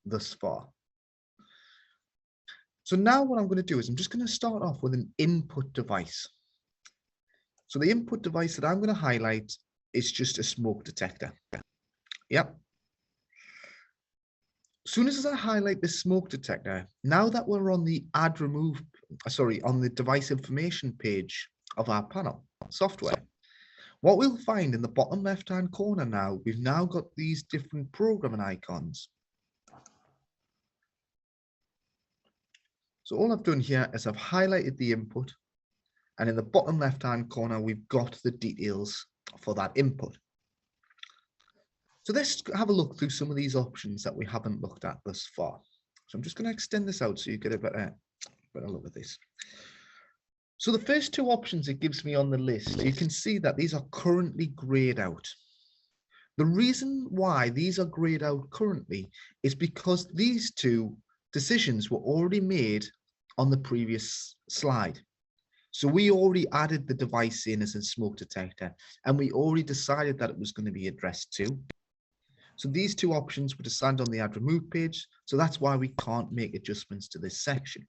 thus far. So now what I'm going to do is I'm just going to start off with an input device. So the input device that I'm going to highlight is just a smoke detector. Yep. As soon as I highlight the smoke detector, now that we're on the on the device information page of our panel software, what we'll find in the bottom left-hand corner now, we've now got these different programming icons. So all I've done here is I've highlighted the input, and in the bottom left-hand corner, we've got the details for that input. So let's have a look through some of these options that we haven't looked at thus far. So I'm just going to extend this out so you get a better look at this. So the first two options it gives me on the list, you can see that these are currently grayed out. The reason why these are grayed out currently is because these two decisions were already made on the previous slide. So we already added the device in as a smoke detector, and we already decided that it was going to be addressed to. So these two options were decided on the add remove page. So that's why we can't make adjustments to this section.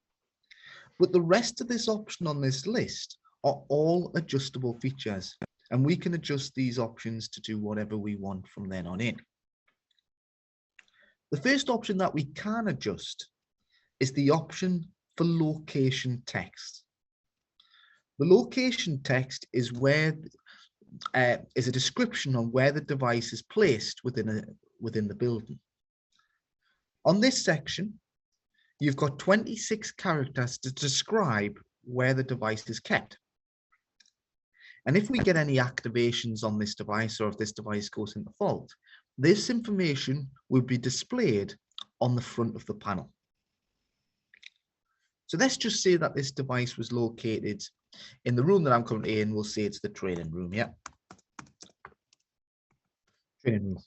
But the rest of this option on this list are all adjustable features, and we can adjust these options to do whatever we want from then on in. The first option that we can adjust is the option for location text. The location text is where is a description on where the device is placed within the building. On this section, you've got 26 characters to describe where the device is kept. And if we get any activations on this device, or if this device goes into fault, this information will be displayed on the front of the panel. So let's just say that this device was located in the room that I'm currently in. We'll say it's the training room. Yeah. Training room.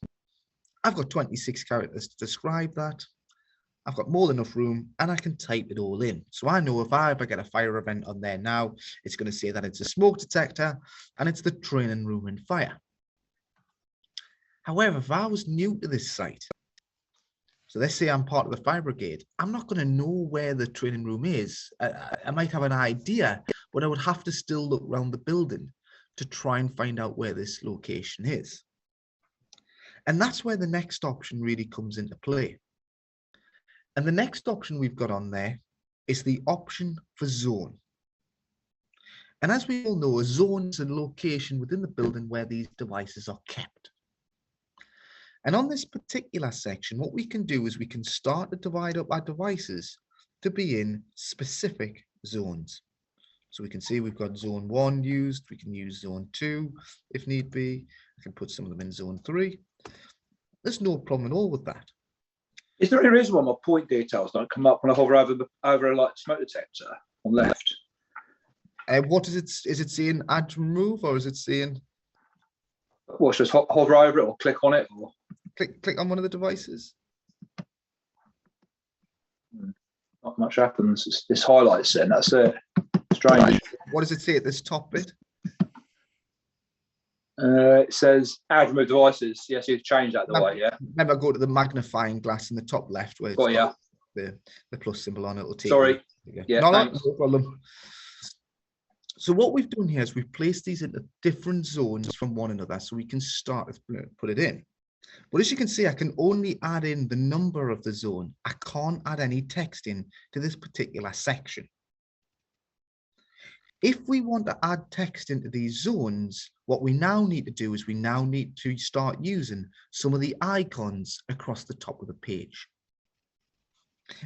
I've got 26 characters to describe that. I've got more than enough room, and I can type it all in. So I know if I ever get a fire event on there now, it's going to say that it's a smoke detector and it's the training room and fire. However, if I was new to this site, so let's say I'm part of the fire brigade, I'm not going to know where the training room is. I might have an idea, but I would have to still look around the building to try and find out where this location is. And that's where the next option really comes into play. And the next option we've got on there is the option for zone. And as we all know, a zone is a location within the building where these devices are kept. And on this particular section, what we can do is we can start to divide up our devices to be in specific zones. So we can see we've got zone 1 used, we can use zone 2 if need be. I can put some of them in zone 3. There's no problem at all with that. Is there any reason why my point details don't come up when I hover over a like smoke detector on left? What is it? Is it saying add remove, or is it saying? Well, just hover over it or click on it, or click on one of the devices. Not much happens. This highlights it, and that's it. Strange. Right. What does it say at this top bit? It says add remove devices. Yes, you've changed that the way, yeah. Remember, go to the magnifying glass in the top left where it's got the plus symbol on it. It'll take Sorry. Yeah, no problem. So what we've done here is we've placed these into different zones from one another, so we can start to put it in. But as you can see, I can only add in the number of the zone. I can't add any text in to this particular section. If we want to add text into these zones, what we now need to do is we now need to start using some of the icons across the top of the page.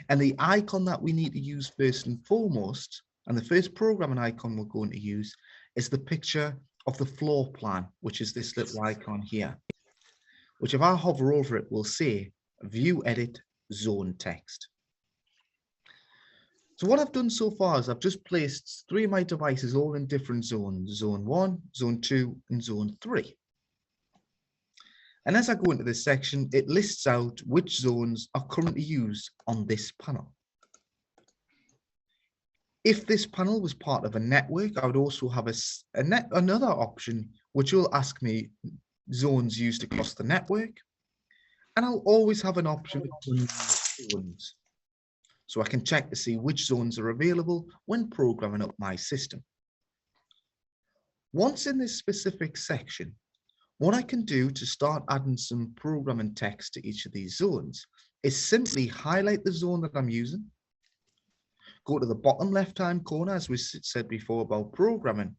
And the icon that we need to use first and foremost, and the first programming icon we're going to use, is the picture of the floor plan, which is this little icon here, which if I hover over it will say view edit zone text. So what I've done so far is I've just placed 3 of my devices all in different zones, zone 1, zone 2, and zone 3. And as I go into this section, it lists out which zones are currently used on this panel. If this panel was part of a network, I would also have another option, which will ask me zones used across the network. And I'll always have an option zones. So I can check to see which zones are available when programming up my system. Once in this specific section, what I can do to start adding some programming text to each of these zones is simply highlight the zone that I'm using, go to the bottom left-hand corner, as we said before about programming,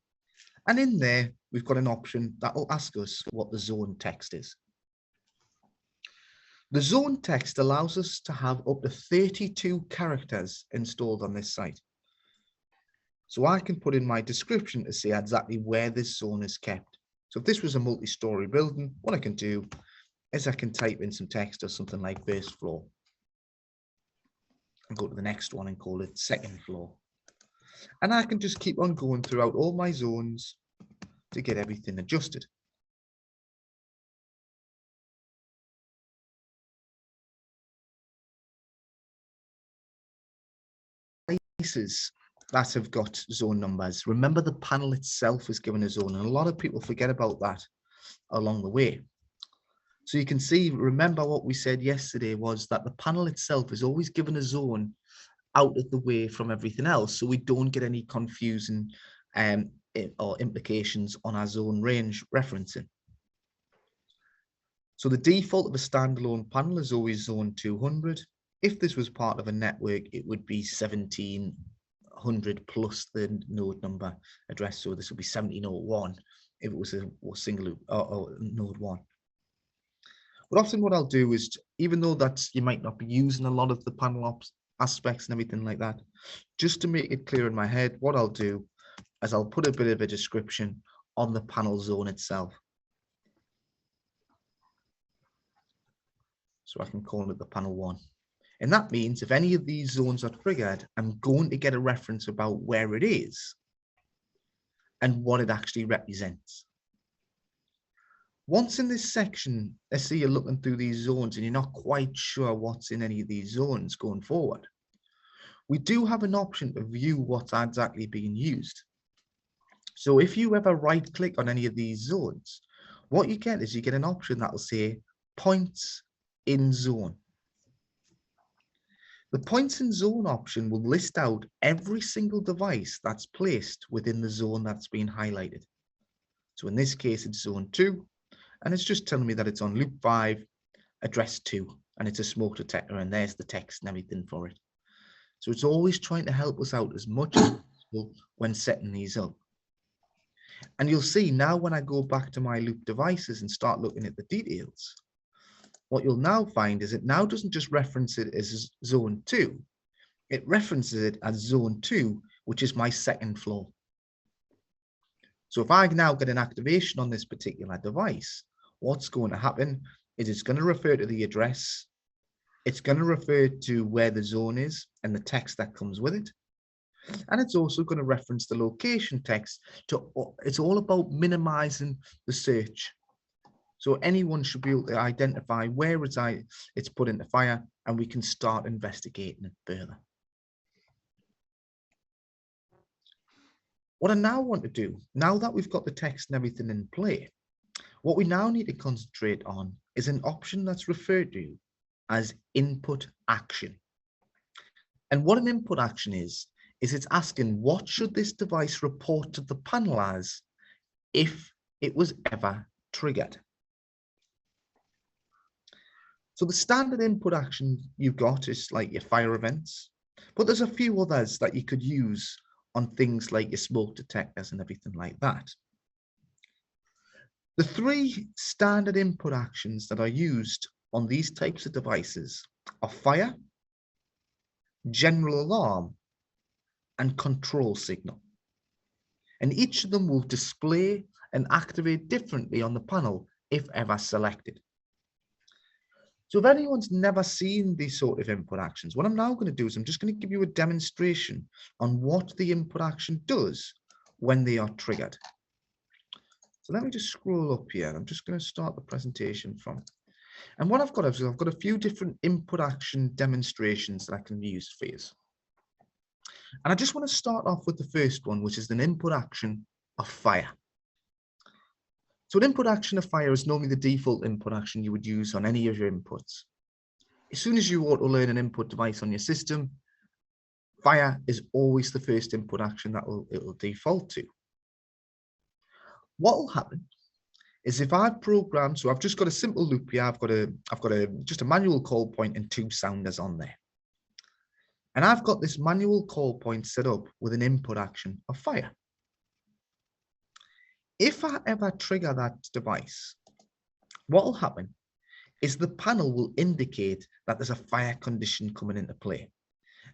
and in there, we've got an option that will ask us what the zone text is. The zone text allows us to have up to 32 characters installed on this site. So I can put in my description to say exactly where this zone is kept. So if this was a multi-story building, what I can do is I can type in some text or something like first floor and go to the next one and call it second floor. And I can just keep on going throughout all my zones to get everything adjusted. Devices that have got zone numbers. Remember, the panel itself is given a zone, and a lot of people forget about that along the way. So you can see, remember what we said yesterday was that the panel itself is always given a zone out of the way from everything else, so we don't get any confusion or implications on our zone range referencing. So the default of a standalone panel is always zone 200. If this was part of a network, it would be 1700 plus the node number address. So this would be 1701 if it was a single or node 1. But often what I'll do is, even though you might not be using a lot of the panel aspects and everything like that, just to make it clear in my head, what I'll do is I'll put a bit of a description on the panel zone itself. So I can call it the panel 1. And that means if any of these zones are triggered, I'm going to get a reference about where it is and what it actually represents. Once in this section, let's say you're looking through these zones and you're not quite sure what's in any of these zones going forward, we do have an option to view what's exactly being used. So if you ever right click on any of these zones, what you get is you get an option that will say points in zone. The points in zone option will list out every single device that's placed within the zone that's been highlighted. So in this case, it's zone 2, and it's just telling me that it's on loop 5, address 2, and it's a smoke detector, and there's the text and everything for it. So it's always trying to help us out as much as possible when setting these up. And you'll see now when I go back to my loop devices and start looking at the details, what you'll now find is it now doesn't just reference it as zone 2, it references it as zone 2, which is my second floor. So if I now get an activation on this particular device, what's going to happen is it's going to refer to the address, it's going to refer to where the zone is and the text that comes with it. And it's also going to reference the location text. It's all about minimizing the search. So anyone should be able to identify where it's put into fire, and we can start investigating it further. What I now want to do, now that we've got the text and everything in play, what we now need to concentrate on is an option that's referred to as input action. And what an input action is it's asking what should this device report to the panel as if it was ever triggered. So the standard input action you've got is like your fire events, but there's a few others that you could use on things like your smoke detectors and everything like that. The 3 standard input actions that are used on these types of devices are fire, general alarm, and control signal. And each of them will display and activate differently on the panel if ever selected. So if anyone's never seen these sort of input actions, what I'm now going to do is I'm just going to give you a demonstration on what the input action does when they are triggered. So let me just scroll up here. I'm just going to start the presentation from. And what I've got is I've got a few different input action demonstrations that I can use for you. And I just want to start off with the first one, which is an input action of fire. So an input action of fire is normally the default input action you would use on any of your inputs. as soon as you auto learn an input device on your system, fire is always the first input action that it'll default to. What will happen is if I program, so I've just got a simple loop here, I've got just a manual call point and 2 sounders on there. And I've got this manual call point set up with an input action of fire. If I ever trigger that device, what will happen is the panel will indicate that there's a fire condition coming into play.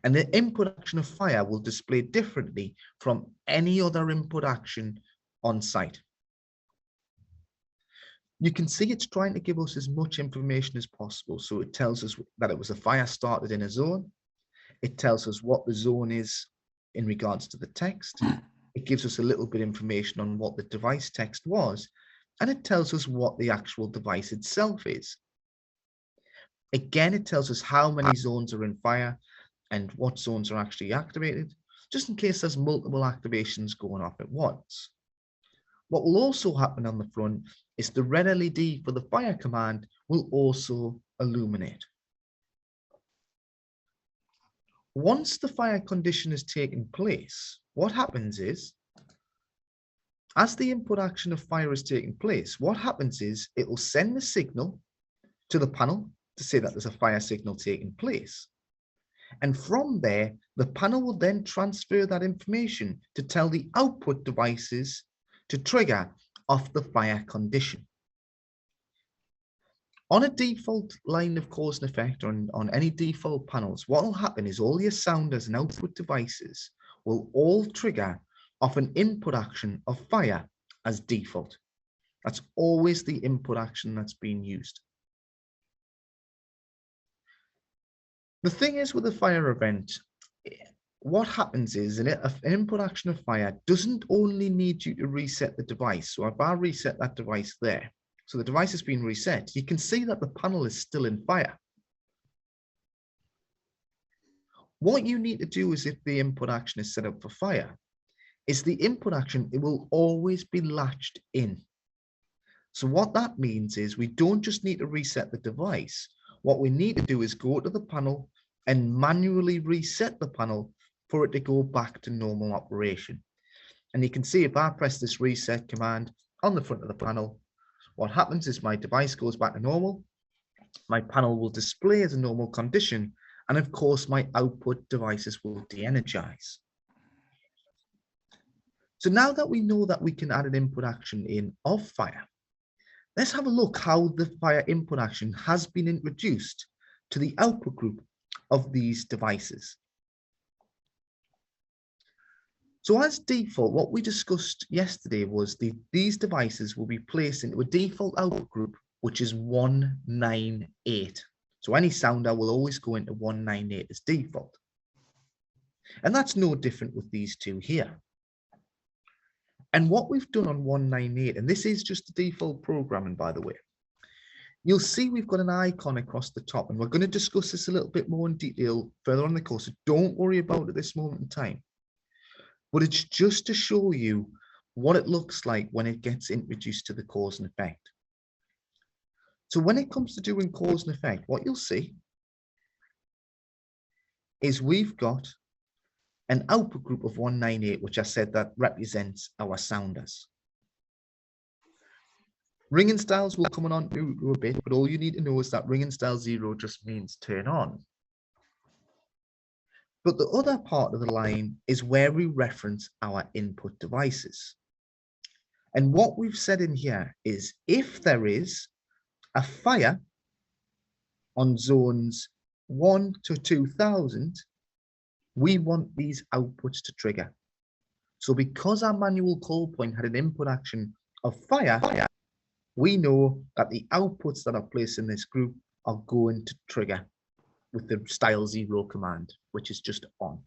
And the input action of fire will display differently from any other input action on site. You can see it's trying to give us as much information as possible. So it tells us that it was a fire started in a zone. It tells us what the zone is in regards to the text. It gives us a little bit of information on what the device text was, and it tells us what the actual device itself is. Again, it tells us how many zones are in fire and what zones are actually activated, just in case there's multiple activations going off at once. What will also happen on the front is the red LED for the fire command will also illuminate. Once the fire condition has taken place, what happens is, as the input action of fire is taking place, what happens is it will send a signal to the panel to say that there's a fire signal taking place. And from there, the panel will then transfer that information to tell the output devices to trigger off the fire condition. On a default line of cause and effect, on any default panels, what will happen is all your sounders and output devices will all trigger off an input action of fire as default. That's always the input action that's being used. The thing is with a fire event, what happens is an input action of fire doesn't only need you to reset the device. So if I reset that device there, so the device has been reset, you can see that the panel is still in fire. What you need to do is, if the input action is set up for fire, is the input action, it will always be latched in. So what that means is we don't just need to reset the device. What we need to do is go to the panel and manually reset the panel for it to go back to normal operation. And you can see if I press this reset command on the front of the panel, what happens is my device goes back to normal, my panel will display as a normal condition, and of course my output devices will de-energize. So now that we know that we can add an input action in of fire, let's have a look how the fire input action has been introduced to the output group of these devices. So as default, what we discussed yesterday was these devices will be placed into a default output group, which is 198. So any sounder will always go into 198 as default. And that's no different with these two here. And what we've done on 198, and this is just the default programming, by the way, you'll see we've got an icon across the top, and we're going to discuss this a little bit more in detail further on in the course. So don't worry about it at this moment in time. But it's just to show you what it looks like when it gets introduced to the cause and effect. So when it comes to doing cause and effect, what you'll see is we've got an output group of 198, which I said that represents our sounders. Ringing styles will come on to a bit, but all you need to know is that ringing style 0 just means turn on. But the other part of the line is where we reference our input devices. And what we've said in here is if there is a fire on zones 1 to 2000, we want these outputs to trigger. So because our manual call point had an input action of fire, we know that the outputs that are placed in this group are going to trigger with the style 0 command, which is just on.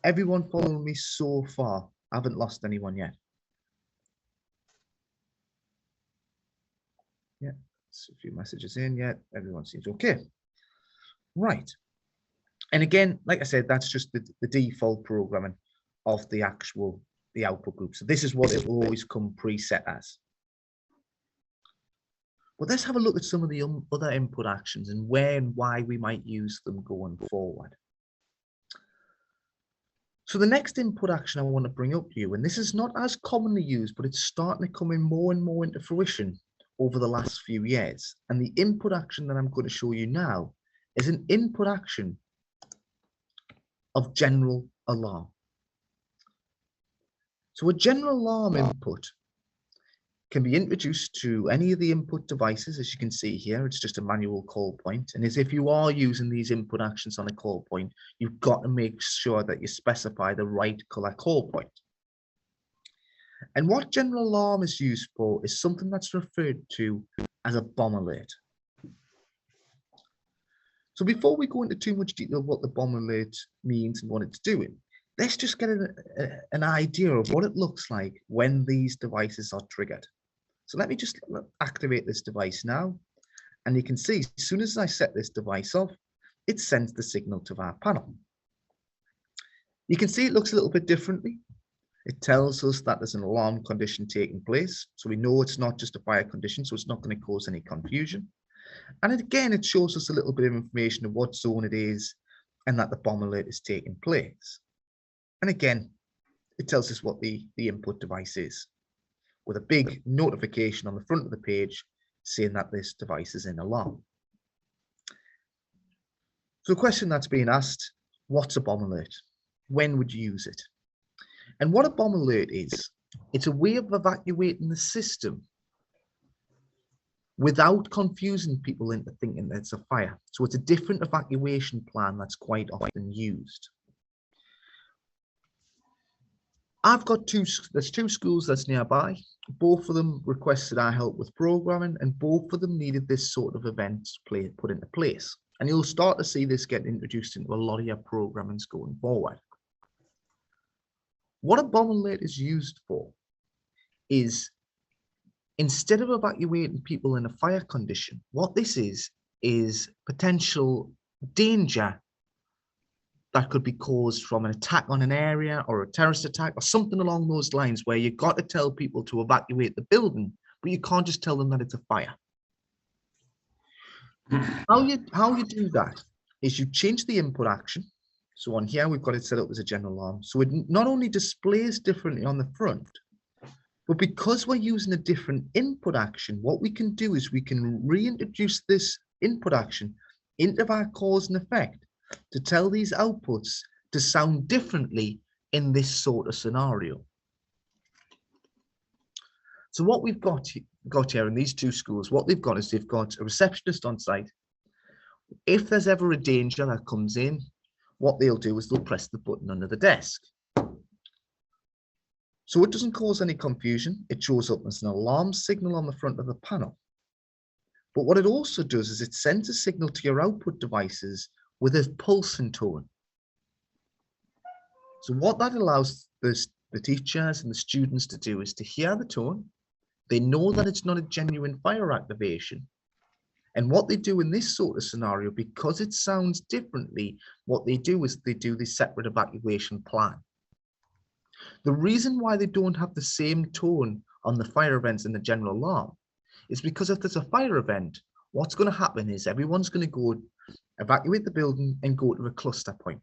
Everyone following me so far? I haven't lost anyone yet. Yeah, a few messages in yet. Everyone seems okay. Right. And again, like I said, that's just the default programming of the output group. So this is what it will always come preset as. But let's have a look at some of the other input actions and where and why we might use them going forward. So the next input action I want to bring up to you, and this is not as commonly used, but it's starting to come in more and more into fruition over the last few years. And the input action that I'm going to show you now is an input action of general alarm. So a general alarm input can be introduced to any of the input devices. As you can see here, it's just a manual call point. And as if you are using these input actions on a call point, you've got to make sure that you specify the right color call point. And what general alarm is used for is something that's referred to as a bomb alert. So before we go into too much detail of what the bomb alert means and what it's doing, let's just get an idea of what it looks like when these devices are triggered. So let me just activate this device now. And you can see, as soon as I set this device off, it sends the signal to our panel. You can see it looks a little bit differently. It tells us that there's an alarm condition taking place. So we know it's not just a fire condition, so it's not going to cause any confusion. And again, it shows us a little bit of information of what zone it is and that the bomb alert is taking place. And again, it tells us what the input device is, with a big notification on the front of the page saying that this device is in alarm. So the question that's being asked, what's a bomb alert? When would you use it? And what a bomb alert is, it's a way of evacuating the system without confusing people into thinking that it's a fire. So it's a different evacuation plan that's quite often used. I've got there's two schools that's nearby. Both of them requested our help with programming, and both of them needed this sort of event put into place. And you'll start to see this get introduced into a lot of your programming going forward. What a bomb alert is used for is, instead of evacuating people in a fire condition, what this is potential danger that could be caused from an attack on an area or a terrorist attack or something along those lines, where you've got to tell people to evacuate the building, but you can't just tell them that it's a fire. How you do that is you change the input action. So on here, we've got it set up as a general alarm. So it not only displays differently on the front, but because we're using a different input action, what we can do is we can reintroduce this input action into our cause and effect to tell these outputs to sound differently in this sort of scenario. So what we've got here in these two schools, what they've got is they've got a receptionist on site. If there's ever a danger that comes in, what they'll do is they'll press the button under the desk. So it doesn't cause any confusion. It shows up as an alarm signal on the front of the panel. But what it also does is it sends a signal to your output devices with a pulsing tone. So what that allows the teachers and the students to do is to hear the tone. They know that it's not a genuine fire activation. And what they do in this sort of scenario, because it sounds differently, what they do is they do the separate evacuation plan. The reason why they don't have the same tone on the fire events and the general alarm is because if there's a fire event, what's going to happen is everyone's going to go evacuate the building and go to a cluster point.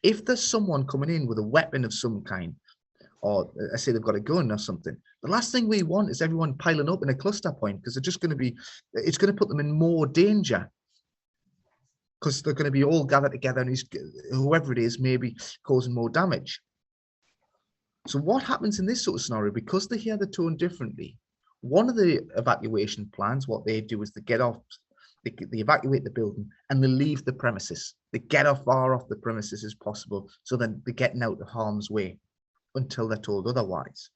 If there's someone coming in with a weapon of some kind, or I say they've got a gun or something, the last thing we want is everyone piling up in a cluster point, because they're just going to be, it's going to put them in more danger, because they're going to be all gathered together and whoever it is may be causing more damage. So what happens in this sort of scenario, because they hear the tone differently, one of the evacuation plans, what they do is they get off, they evacuate the building and they leave the premises. They get as far off the premises as possible, so then they're getting out of harm's way until they're told otherwise.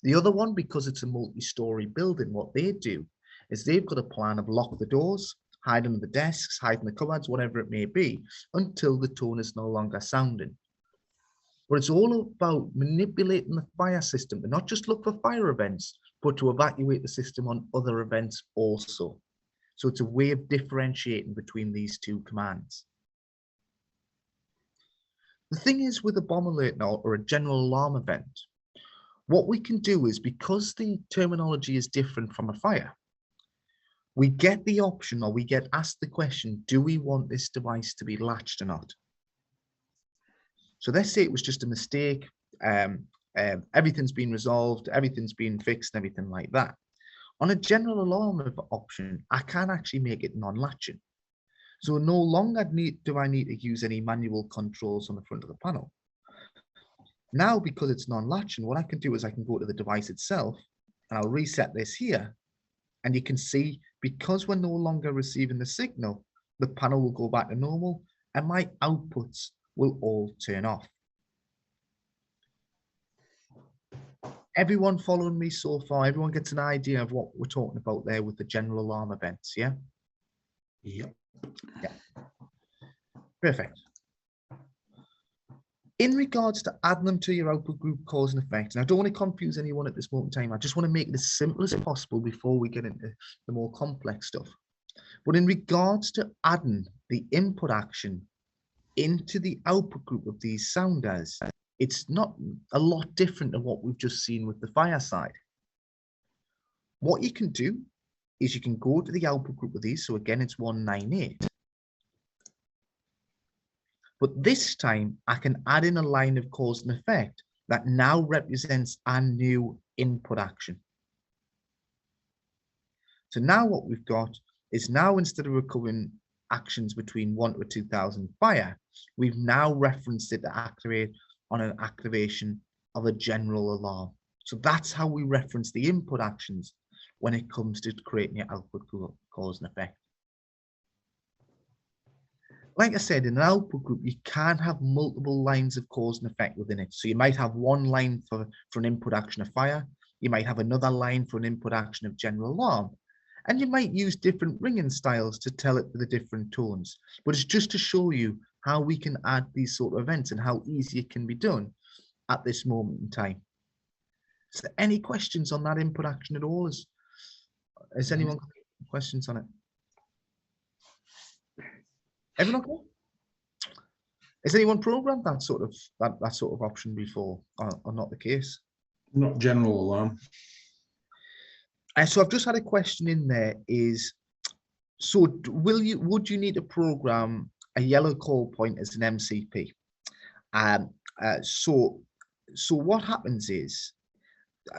The other one, because it's a multi-story building, what they do is they've got a plan of lock the doors, hide under the desks, hide in the cupboards, whatever it may be, until the tone is no longer sounding. But it's all about manipulating the fire system to not just look for fire events, but to evacuate the system on other events also. So it's a way of differentiating between these two commands. The thing is with a bomb alert or a general alarm event, What we can do is, because the terminology is different from a fire, we get the option, or we get asked the question, do we want this device to be latched or not? So let's say it was just a mistake, everything's been resolved, everything's been fixed, everything like that. On a general alarm option, I can actually make it non-latching. So no longer do I need to use any manual controls on the front of the panel. Now, because it's non-latching, what I can do is I can go to the device itself and I'll reset this here. And you can see, because we're no longer receiving the signal, the panel will go back to normal and my outputs will all turn off. Everyone following me so far? Everyone gets an idea of what we're talking about there with the general alarm events, yeah? Yep. Yeah. Perfect. In regards to adding them to your output group cause and effect, and I don't want to confuse anyone at this moment in time, I just want to make it as simple as possible before we get into the more complex stuff. But in regards to adding the input action into the output group of these sounders, it's not a lot different than what we've just seen with the fireside. What you can do is you can go to the output group of these. So again, it's 198. But this time I can add in a line of cause and effect that now represents a new input action. So now what we've got is, now instead of recovering actions between 1 to 2000 fire, we've now referenced it to activate on an activation of a general alarm. So that's how we reference the input actions when it comes to creating your output group cause and effect. Like I said, in an output group, you can have multiple lines of cause and effect within it. So you might have one line for an input action of fire. You might have another line for an input action of general alarm. And you might use different ringing styles to tell it the different tones. But it's just to show you how we can add these sort of events and how easy it can be done at this moment in time. Is there any questions on that input action at all? Has anyone got questions on it? Everyone okay? Has anyone programmed that sort of option before, or not the case? Not general alarm. So I've just had a question in there is, so would you need to program a yellow call point as an MCP? So what happens is,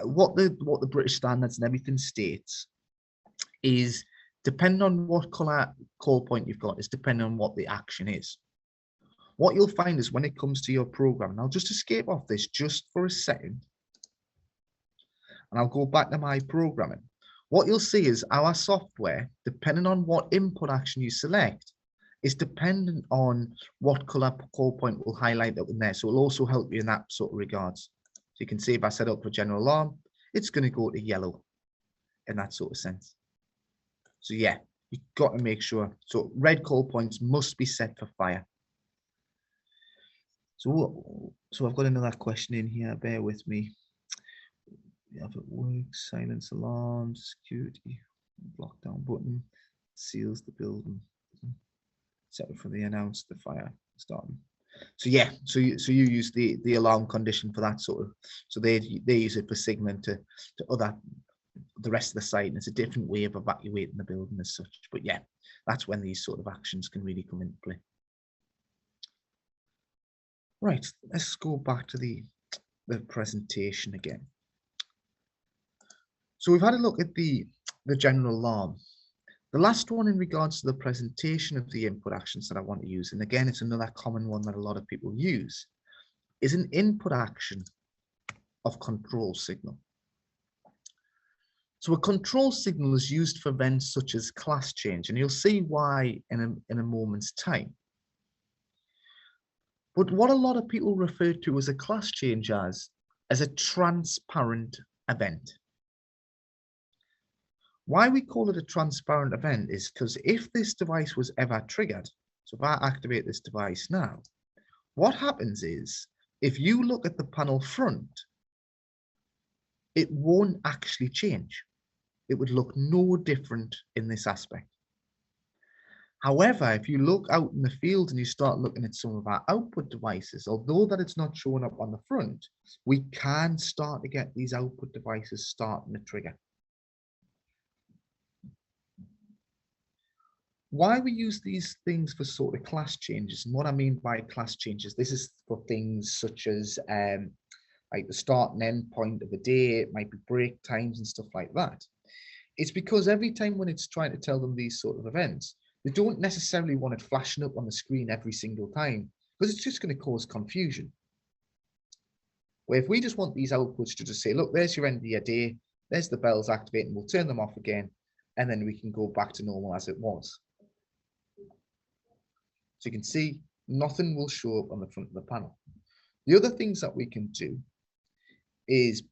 what the British standards and everything states is, depending on what color call point you've got, is depending on what the action is. What you'll find is, when it comes to your program, and I'll just escape off this just for a second, and I'll go back to my programming. What you'll see is our software, depending on what input action you select, is dependent on what color call point will highlight up in there. So it'll also help you in that sort of regards. So you can see, if I set up for general alarm, it's going to go to yellow in that sort of sense. So yeah, you've got to make sure. So red call points must be set for fire. So I've got another question in here. Bear with me. Yeah, if it works, silence alarm, security, lockdown button, seals the building. Set up for the announce the fire starting. So yeah, so you use the alarm condition for that sort of. So they use it for signaling to the rest of the site, and it's a different way of evacuating the building as such. But yeah, that's when these sort of actions can really come into play. Right, let's go back to the presentation again. So we've had a look at the general alarm. The last one in regards to the presentation of the input actions that I want to use, and again, it's another common one that a lot of people use, is an input action of control signal. So a control signal is used for events such as class change, and you'll see why in a moment's time. But what a lot of people refer to as a class change as a transparent event. Why we call it a transparent event is because if this device was ever triggered, so if I activate this device now, what happens is, if you look at the panel front, it won't actually change. It would look no different in this aspect. However, if you look out in the field and you start looking at some of our output devices, although that it's not showing up on the front, we can start to get these output devices starting to trigger. Why we use these things for sort of class changes, and what I mean by class changes, this is for things such as like the start and end point of a day, it might be break times and stuff like that. It's because every time when it's trying to tell them these sort of events, they don't necessarily want it flashing up on the screen every single time, because it's just going to cause confusion. Where if we just want these outputs to just say, look, there's your end of your day, there's the bells activating, we'll turn them off again, and then we can go back to normal as it was. So you can see nothing will show up on the front of the panel. The other things that we can do is,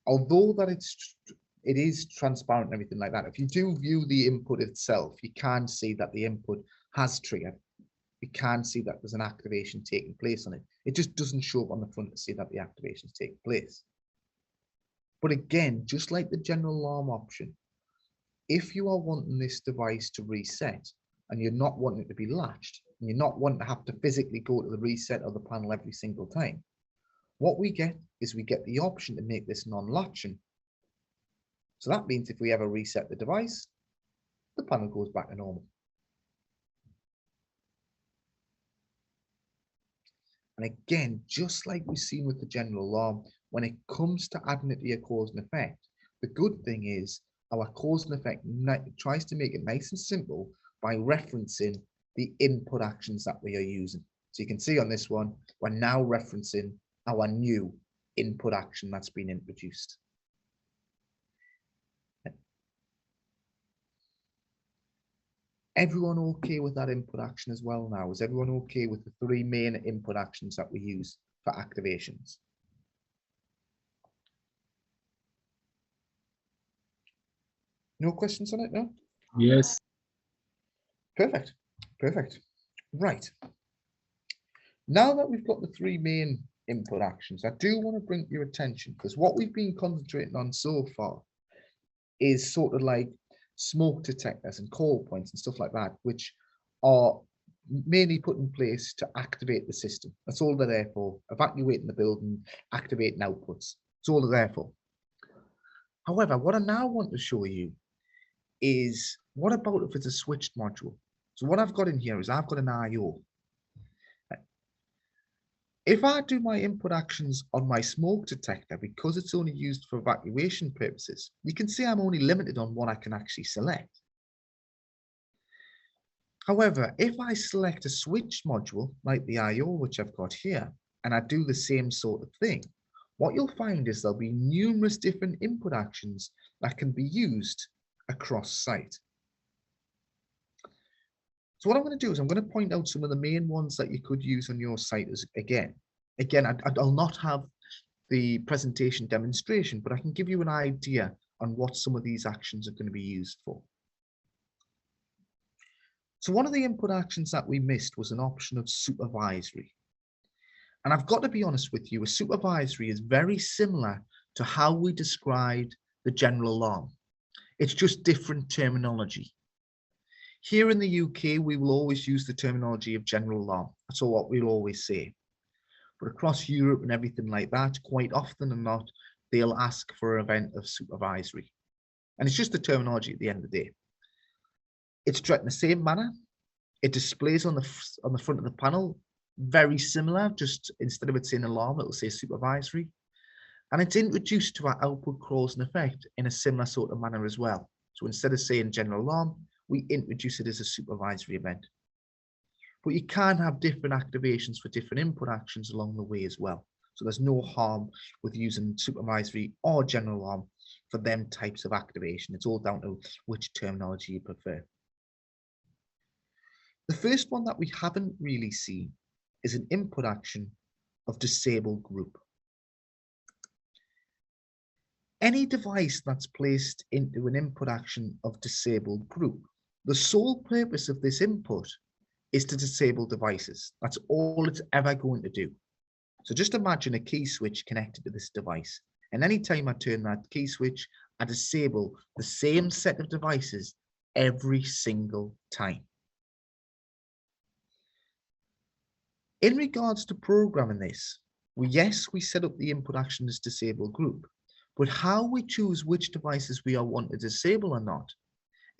although that it is transparent and everything like that, if you do view the input itself, you can see that the input has triggered. You can see that there's an activation taking place on it. It just doesn't show up on the front to see that the activation is taking place. But again, just like the general alarm option, if you are wanting this device to reset and you're not wanting it to be latched, and you're not wanting to have to physically go to the reset of the panel every single time, what we get is we get the option to make this non-latching. So that means if we ever reset the device, the panel goes back to normal. And again, just like we've seen with the general alarm, when it comes to adding it to your cause and effect, the good thing is our cause and effect tries to make it nice and simple by referencing the input actions that we are using. So you can see on this one, we're now referencing our new input action that's been introduced. Everyone okay with that input action as well now? Is everyone okay with the 3 main input actions that we use for activations? No questions on it, no? Yes. Perfect, perfect. Right. Now that we've got the 3 main input actions, I do want to bring to your attention, because what we've been concentrating on so far is sort of like smoke detectors and call points and stuff like that, which are mainly put in place to activate the system. That's all they're there for, evacuating the building, activating outputs. That's all they're there for. However, what I now want to show you is, what about if it's a switched module? So what I've got in here is I've got an IO. If I do my input actions on my smoke detector, because it's only used for evacuation purposes, you can see I'm only limited on what I can actually select. However, if I select a switch module like the IO, which I've got here, and I do the same sort of thing, what you'll find is there'll be numerous different input actions that can be used across site. So what I'm going to do is I'm going to point out some of the main ones that you could use on your site again. I'll not have the presentation demonstration, but I can give you an idea on what some of these actions are going to be used for. So one of the input actions that we missed was an option of supervisory. And I've got to be honest with you, a supervisory is very similar to how we described the general alarm. It's just different terminology. Here in the UK, we will always use the terminology of general alarm. That's all what we'll always say. But across Europe and everything like that, quite often than not, they'll ask for an event of supervisory. And it's just the terminology at the end of the day. It's directed in the same manner. It displays on the front of the panel, very similar, just instead of it saying alarm, it'll say supervisory. And it's introduced to our output cause and effect in a similar sort of manner as well. So instead of saying general alarm, we introduce it as a supervisory event. But you can have different activations for different input actions along the way as well. So there's no harm with using supervisory or general alarm for them types of activation. It's all down to which terminology you prefer. The first one that we haven't really seen is an input action of disable group. Any device that's placed into an input action of disabled group, the sole purpose of this input is to disable devices. That's all it's ever going to do. So just imagine a key switch connected to this device. And anytime I turn that key switch, I disable the same set of devices every single time. In regards to programming this, yes, we set up the input action as disable group, but how we choose which devices we are want to disable or not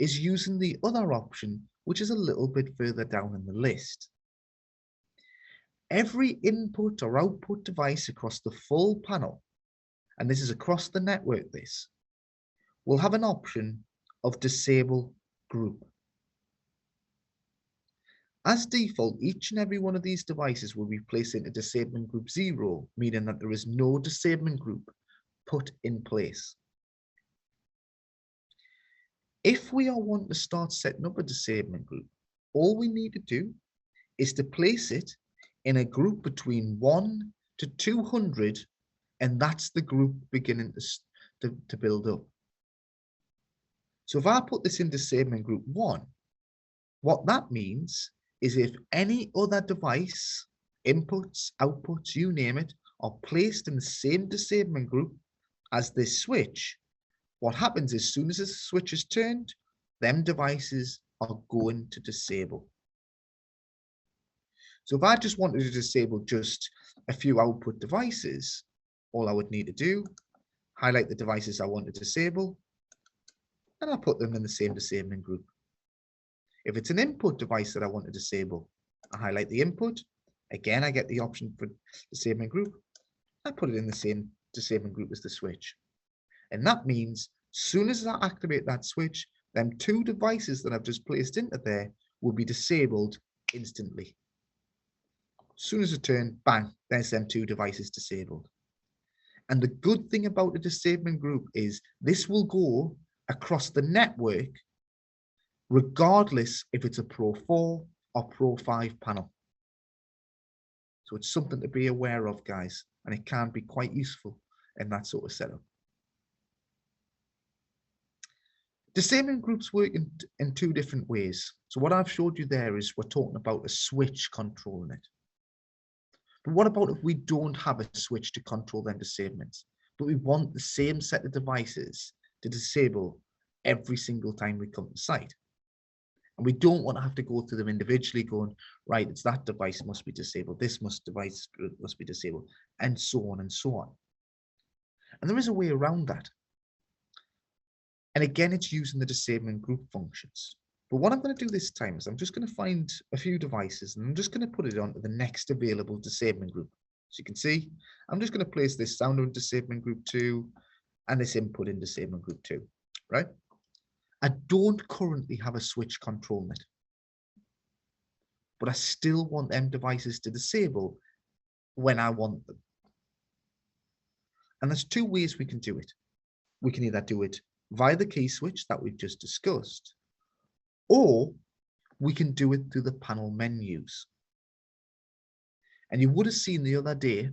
is using the other option, which is a little bit further down in the list. Every input or output device across the full panel, and this is across the network, will have an option of disable group. As default, each and every one of these devices will be placed into disabling group 0, meaning that there is no disabling group put in place. If we are wanting to start setting up a disabling group, all we need to do is to place it in a group between 1 to 200, and that's the group beginning to build up. So if I put this in disabling group 1, what that means is if any other device, inputs, outputs, you name it, are placed in the same disabling group as this switch, what happens is, as soon as this switch is turned, them devices are going to disable. So if I just wanted to disable just a few output devices, all I would need to do, highlight the devices I want to disable, and I'll put them in the same disabling group. If it's an input device that I want to disable, I highlight the input. Again, I get the option for disabling group. I put it in the same disabling group as the switch. And that means as soon as I activate that switch, them two devices that I've just placed into there will be disabled instantly. As soon as I turn, bang, there's them two devices disabled. And the good thing about a disabling group is this will go across the network regardless if it's a Pro 4 or Pro 5 panel. So it's something to be aware of, guys, and it can be quite useful in that sort of setup. Disabling groups work in two different ways. So what I've showed you there is we're talking about a switch controlling it. But what about if we don't have a switch to control them disablements, but we want the same set of devices to disable every single time we come to site? And we don't want to have to go through them individually going, right, it's that device must be disabled, this device must be disabled, and so on and so on. And there is a way around that. And again, it's using the disabling group functions. But what I'm going to do this time is I'm just going to find a few devices and I'm just going to put it onto the next available disabling group. So you can see, I'm just going to place this sound in disabling group 2 and this input in disabling group 2, right? I don't currently have a switch controlling it, but I still want them devices to disable when I want them. And there's two ways we can do it. We can either do it via the key switch that we've just discussed, or we can do it through the panel menus. And you would have seen the other day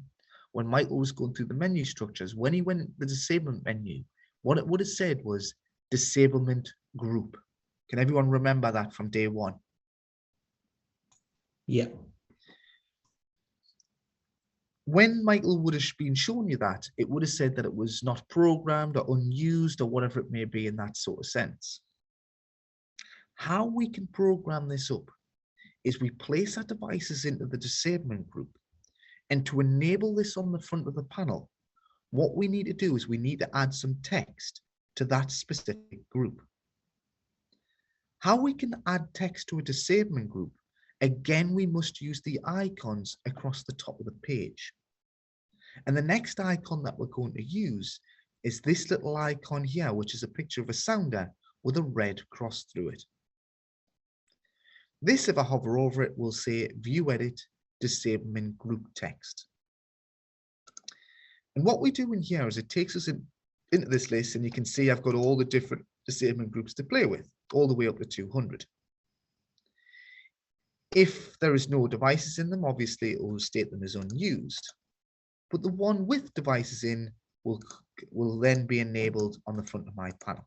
when Michael was going through the menu structures, when he went the disablement menu, what it would have said was disablement group. Can everyone remember that from day one? Yeah. When Michael would have been showing you that, it would have said that it was not programmed or unused or whatever it may be in that sort of sense. How we can program this up is we place our devices into the disablement group, and to enable this on the front of the panel, what we need to do is we need to add some text to that specific group. How we can add text to a disablement group, again, we must use the icons across the top of the page. And the next icon that we're going to use is this little icon here, which is a picture of a sounder with a red cross through it. This, if I hover over it, will say View Edit Disablement Group Text. And what we do in here is it takes us into this list, and you can see I've got all the different disablement groups to play with, all the way up to 200. If there is no devices in them, obviously it will state them as unused. But the one with devices in will then be enabled on the front of my panel.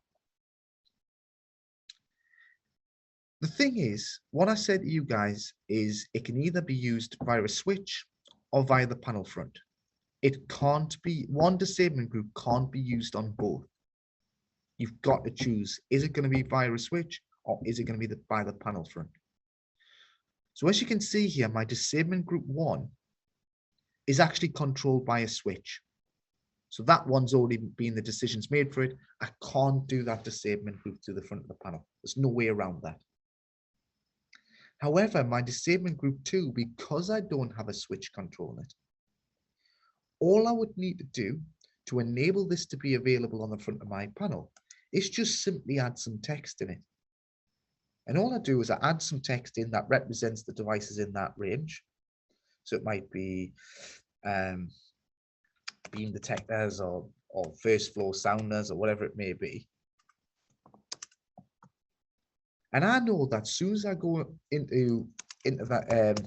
The thing is, what I said to you guys is it can either be used via a switch or via the panel front. It can't be, one disablement group can't be used on both. You've got to choose, is it going to be via a switch or is it going to be by the panel front? So as you can see here, my disablement group 1 is actually controlled by a switch. So that one's already been the decisions made for it. I can't do that disablement group to the front of the panel. There's no way around that. However, my disablement group 2, because I don't have a switch controlling it, all I would need to do to enable this to be available on the front of my panel is just simply add some text in it. And all I do is I add some text in that represents the devices in that range. So it might be beam detectors or first floor sounders or whatever it may be. And I know that as soon as I go into the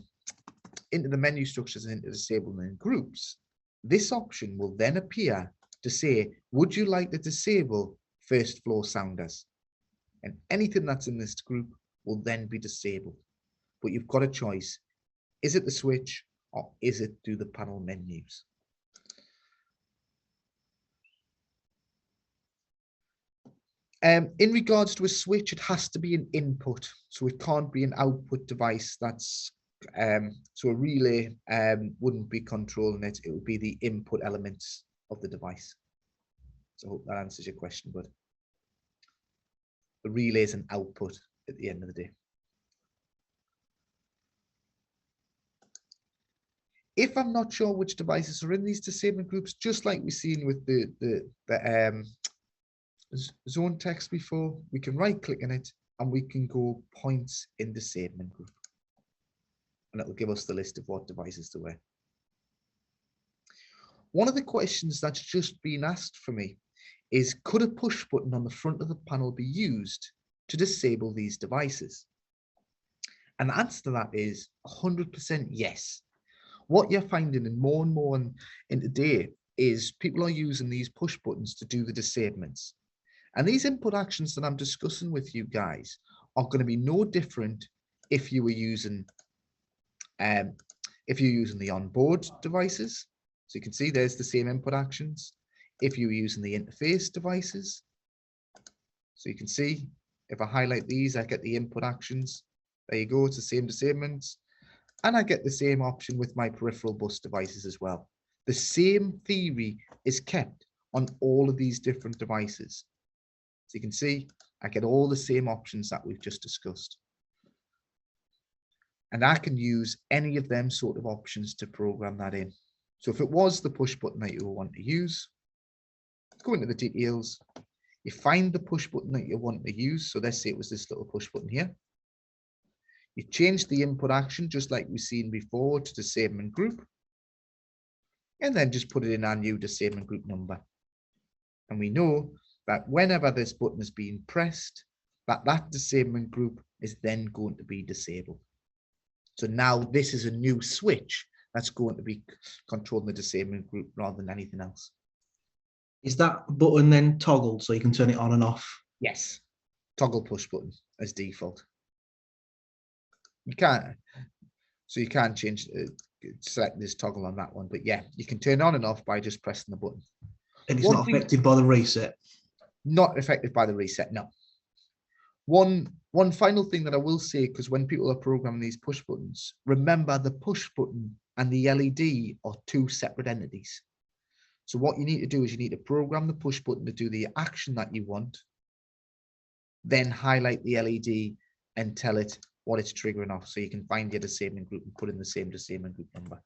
menu structures and into disablement groups, this option will then appear to say, would you like to disable first floor sounders? And anything that's in this group will then be disabled. But you've got a choice. Is it the switch or is it through the panel menus? In regards to a switch, it has to be an input. So it can't be an output device. That's so a relay wouldn't be controlling it. It would be the input elements of the device. So I hope that answers your question, but the relay is an output at the end of the day. If I'm not sure which devices are in these disablement groups, just like we've seen with the zone text before, we can right click on it and we can go points in disablement group. And it'll give us the list of what devices there were. One of the questions that's just been asked for me is, could a push button on the front of the panel be used to disable these devices? And the answer to that is 100% yes. What you're finding in more and more in today is people are using these push buttons to do the disablements. And these input actions that I'm discussing with you guys are going to be no different if you were using the onboard devices. So you can see there's the same input actions. If you're using the interface devices, so you can see if I highlight these, I get the input actions. There you go, it's the same disablements. And I get the same option with my peripheral bus devices as well. The same theory is kept on all of these different devices. So you can see I get all the same options that we've just discussed. And I can use any of them sort of options to program that in. So if it was the push button that you want to use, go into the details, you find the push button that you want to use. So let's say it was this little push button here. You change the input action just like we've seen before to disablement group. And then just put it in our new disablement group number. And we know that whenever this button is being pressed, that disablement group is then going to be disabled. So now this is a new switch that's going to be controlling the disablement group rather than anything else. Is that button then toggled so you can turn it on and off? Yes, toggle push button as default. You can't, so you can't change, select this toggle on that one, but yeah, you can turn on and off by just pressing the button. And it's not affected by the reset? Not affected by the reset, no. One final thing that I will say, because when people are programming these push buttons, remember the push button and the LED are two separate entities. So what you need to do is you need to program the push button to do the action that you want, then highlight the LED and tell it what it's triggering off, so you can find your disablement group and put in the same disablement group number.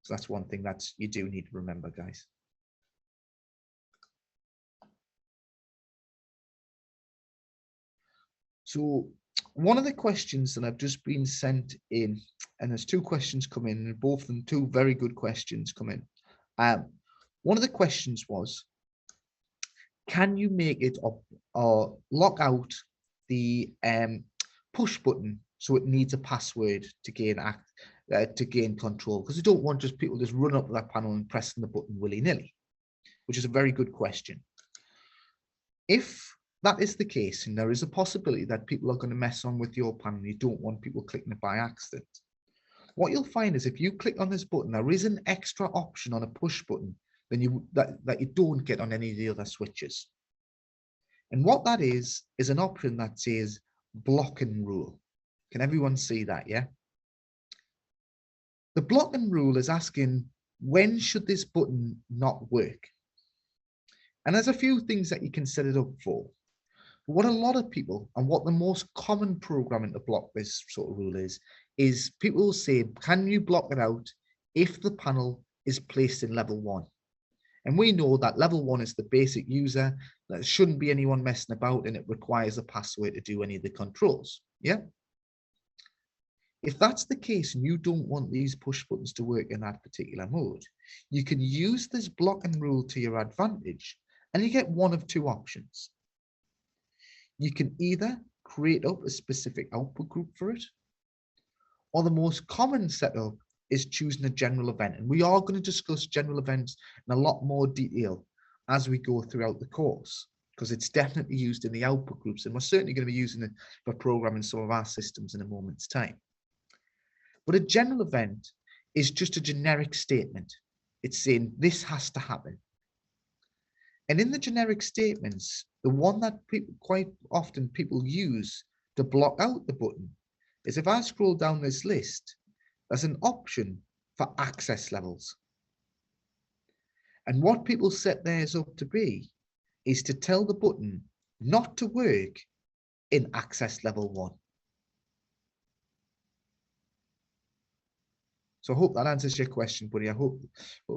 So that's one thing that you do need to remember, guys. So one of the questions that I've just been sent in, and there's two questions come in, and both of them two very good questions come in. One of the questions was, can you make it up or lock out the push button so it needs a password to gain control? Because we don't want just people just run up to that panel and pressing the button willy-nilly, which is a very good question. If that is the case, and there is a possibility that people are going to mess on with your panel, you don't want people clicking it by accident. What you'll find is if you click on this button, there is an extra option on a push button that you don't get on any of the other switches. And what that is an option that says blocking rule. Can everyone see that? Yeah. The blocking rule is asking, when should this button not work? And there's a few things that you can set it up for. But what a lot of people, and what the most common programming to block this sort of rule is people will say, can you block it out if the panel is placed in level 1? And we know that level 1 is the basic user, that there shouldn't be anyone messing about, and it requires a password to do any of the controls. Yeah. If that's the case and you don't want these push buttons to work in that particular mode, you can use this blocking rule to your advantage, and you get one of two options. You can either create up a specific output group for it, or the most common setup is choosing a general event. And we are going to discuss general events in a lot more detail as we go throughout the course, because it's definitely used in the output groups, and we're certainly going to be using it for programming some of our systems in a moment's time. But a general event is just a generic statement. It's saying this has to happen. And in the generic statements, the one that quite often people use to block out the button is, if I scroll down this list, there's an option for access levels. And what people set theirs up to be is to tell the button not to work in access level 1. So I hope that answers your question, buddy. I hope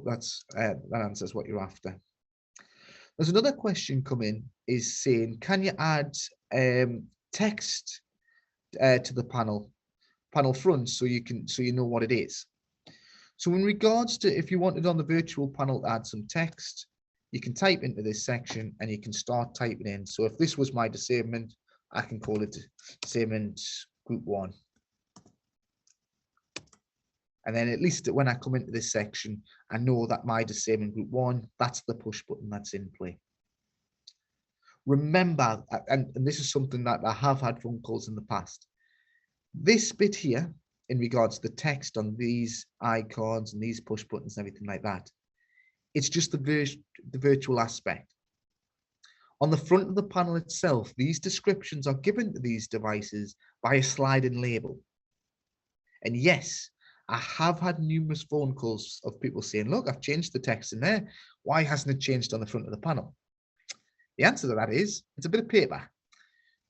that's that answers what you're after. There's another question come in, is saying, can you add text to the panel front so you know what it is? So in regards to, if you wanted on the virtual panel to add some text, you can type into this section and you can start typing in. So if this was my disablement, I can call it disablement group 1. And then at least when I come into this section, I know that my disablement group 1, that's the push button that's in play. Remember, and this is something that I have had phone calls in the past, this bit here, in regards to the text on these icons and these push buttons and everything like that, it's just the virtual aspect. On the front of the panel itself, these descriptions are given to these devices by a sliding label. And yes, I have had numerous phone calls of people saying, look, I've changed the text in there. Why hasn't it changed on the front of the panel? The answer to that is, it's a bit of paper.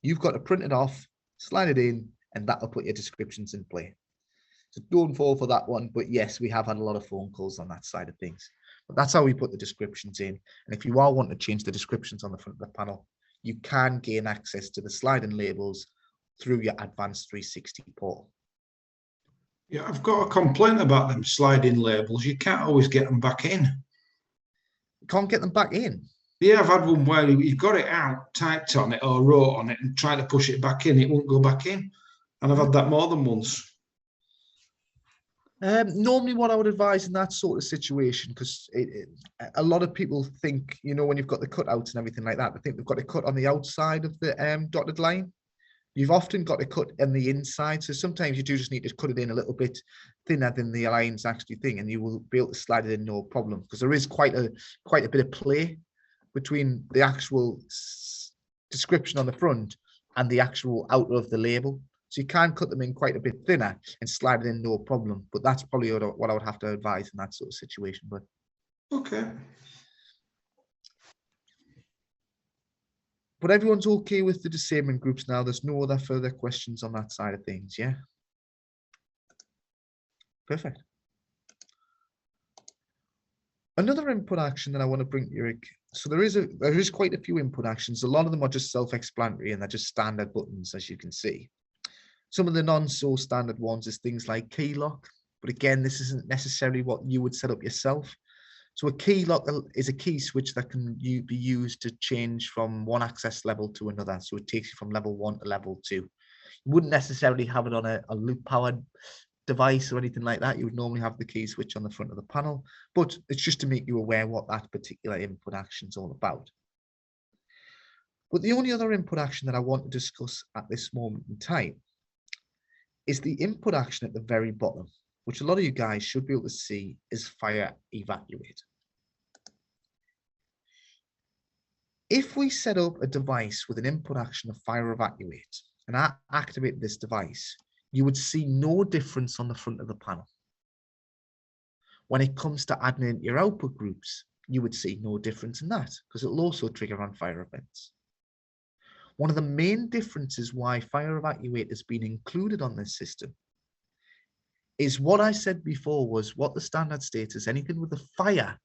You've got to print it off, slide it in, and that'll put your descriptions in play. So don't fall for that one. But yes, we have had a lot of phone calls on that side of things. But that's how we put the descriptions in. And if you are wanting to change the descriptions on the front of the panel, you can gain access to the sliding labels through your Advanced 360 portal. Yeah, I've got a complaint about them sliding labels. You can't always get them back in. You can't get them back in. Yeah, I've had one where you've got it out, typed on it or wrote on it and tried to push it back in. It won't go back in. And I've had that more than once. Normally what I would advise in that sort of situation, because a lot of people think, you know, when you've got the cutouts and everything like that, they think they've got to cut on the outside of the dotted line. You've often got to cut on the inside. So sometimes you do just need to cut it in a little bit thinner than the line's actually thing, and you will be able to slide it in no problem, because there is quite a bit of play between the actual description on the front and the actual outer of the label. So you can cut them in quite a bit thinner and slide it in no problem. But that's probably what I would have to advise in that sort of situation. But okay. But everyone's okay with the disablement groups now. There's no other further questions on that side of things, yeah? Perfect. Another input action that I want to bring to you, so there is quite a few input actions. A lot of them are just self-explanatory and they're just standard buttons, as you can see. Some of the non-so-standard ones is things like key lock, but again, this isn't necessarily what you would set up yourself. So a key lock is a key switch that can be used to change from one access level to another. So it takes you from level 1 to level 2. You wouldn't necessarily have it on a loop-powered device or anything like that. You would normally have the key switch on the front of the panel, but it's just to make you aware what that particular input action is all about. But the only other input action that I want to discuss at this moment in time is the input action at the very bottom, which a lot of you guys should be able to see is fire evacuate. If we set up a device with an input action of fire evacuate, and I activate this device, you would see no difference on the front of the panel. When it comes to adding into your output groups, you would see no difference in that because it'll also trigger on fire events. One of the main differences why fire evacuate has been included on this system is what I said before was what the standard states is anything with a fire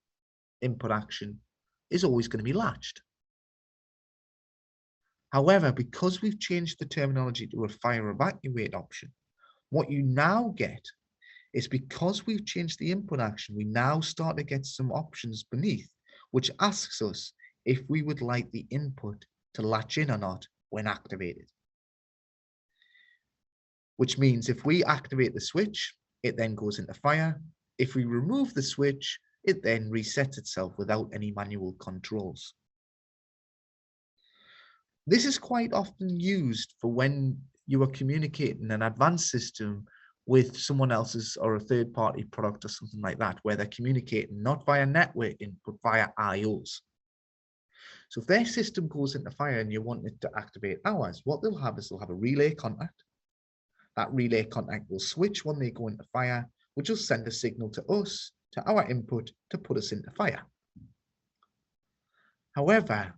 input action is always going to be latched. However, because we've changed the terminology to a fire evacuate option, what you now get is because we've changed the input action, we now start to get some options beneath, which asks us if we would like the input to latch in or not when activated. Which means if we activate the switch, it then goes into fire. If we remove the switch, it then resets itself without any manual controls. This is quite often used for when you are communicating an advanced system with someone else's or a third-party product or something like that, where they're communicating not via networking, but via IOs. So if their system goes into fire and you want it to activate ours, what they'll have is they'll have a relay contact. That relay contact will switch when they go into fire, which will send a signal to us, to our input, to put us into fire. However,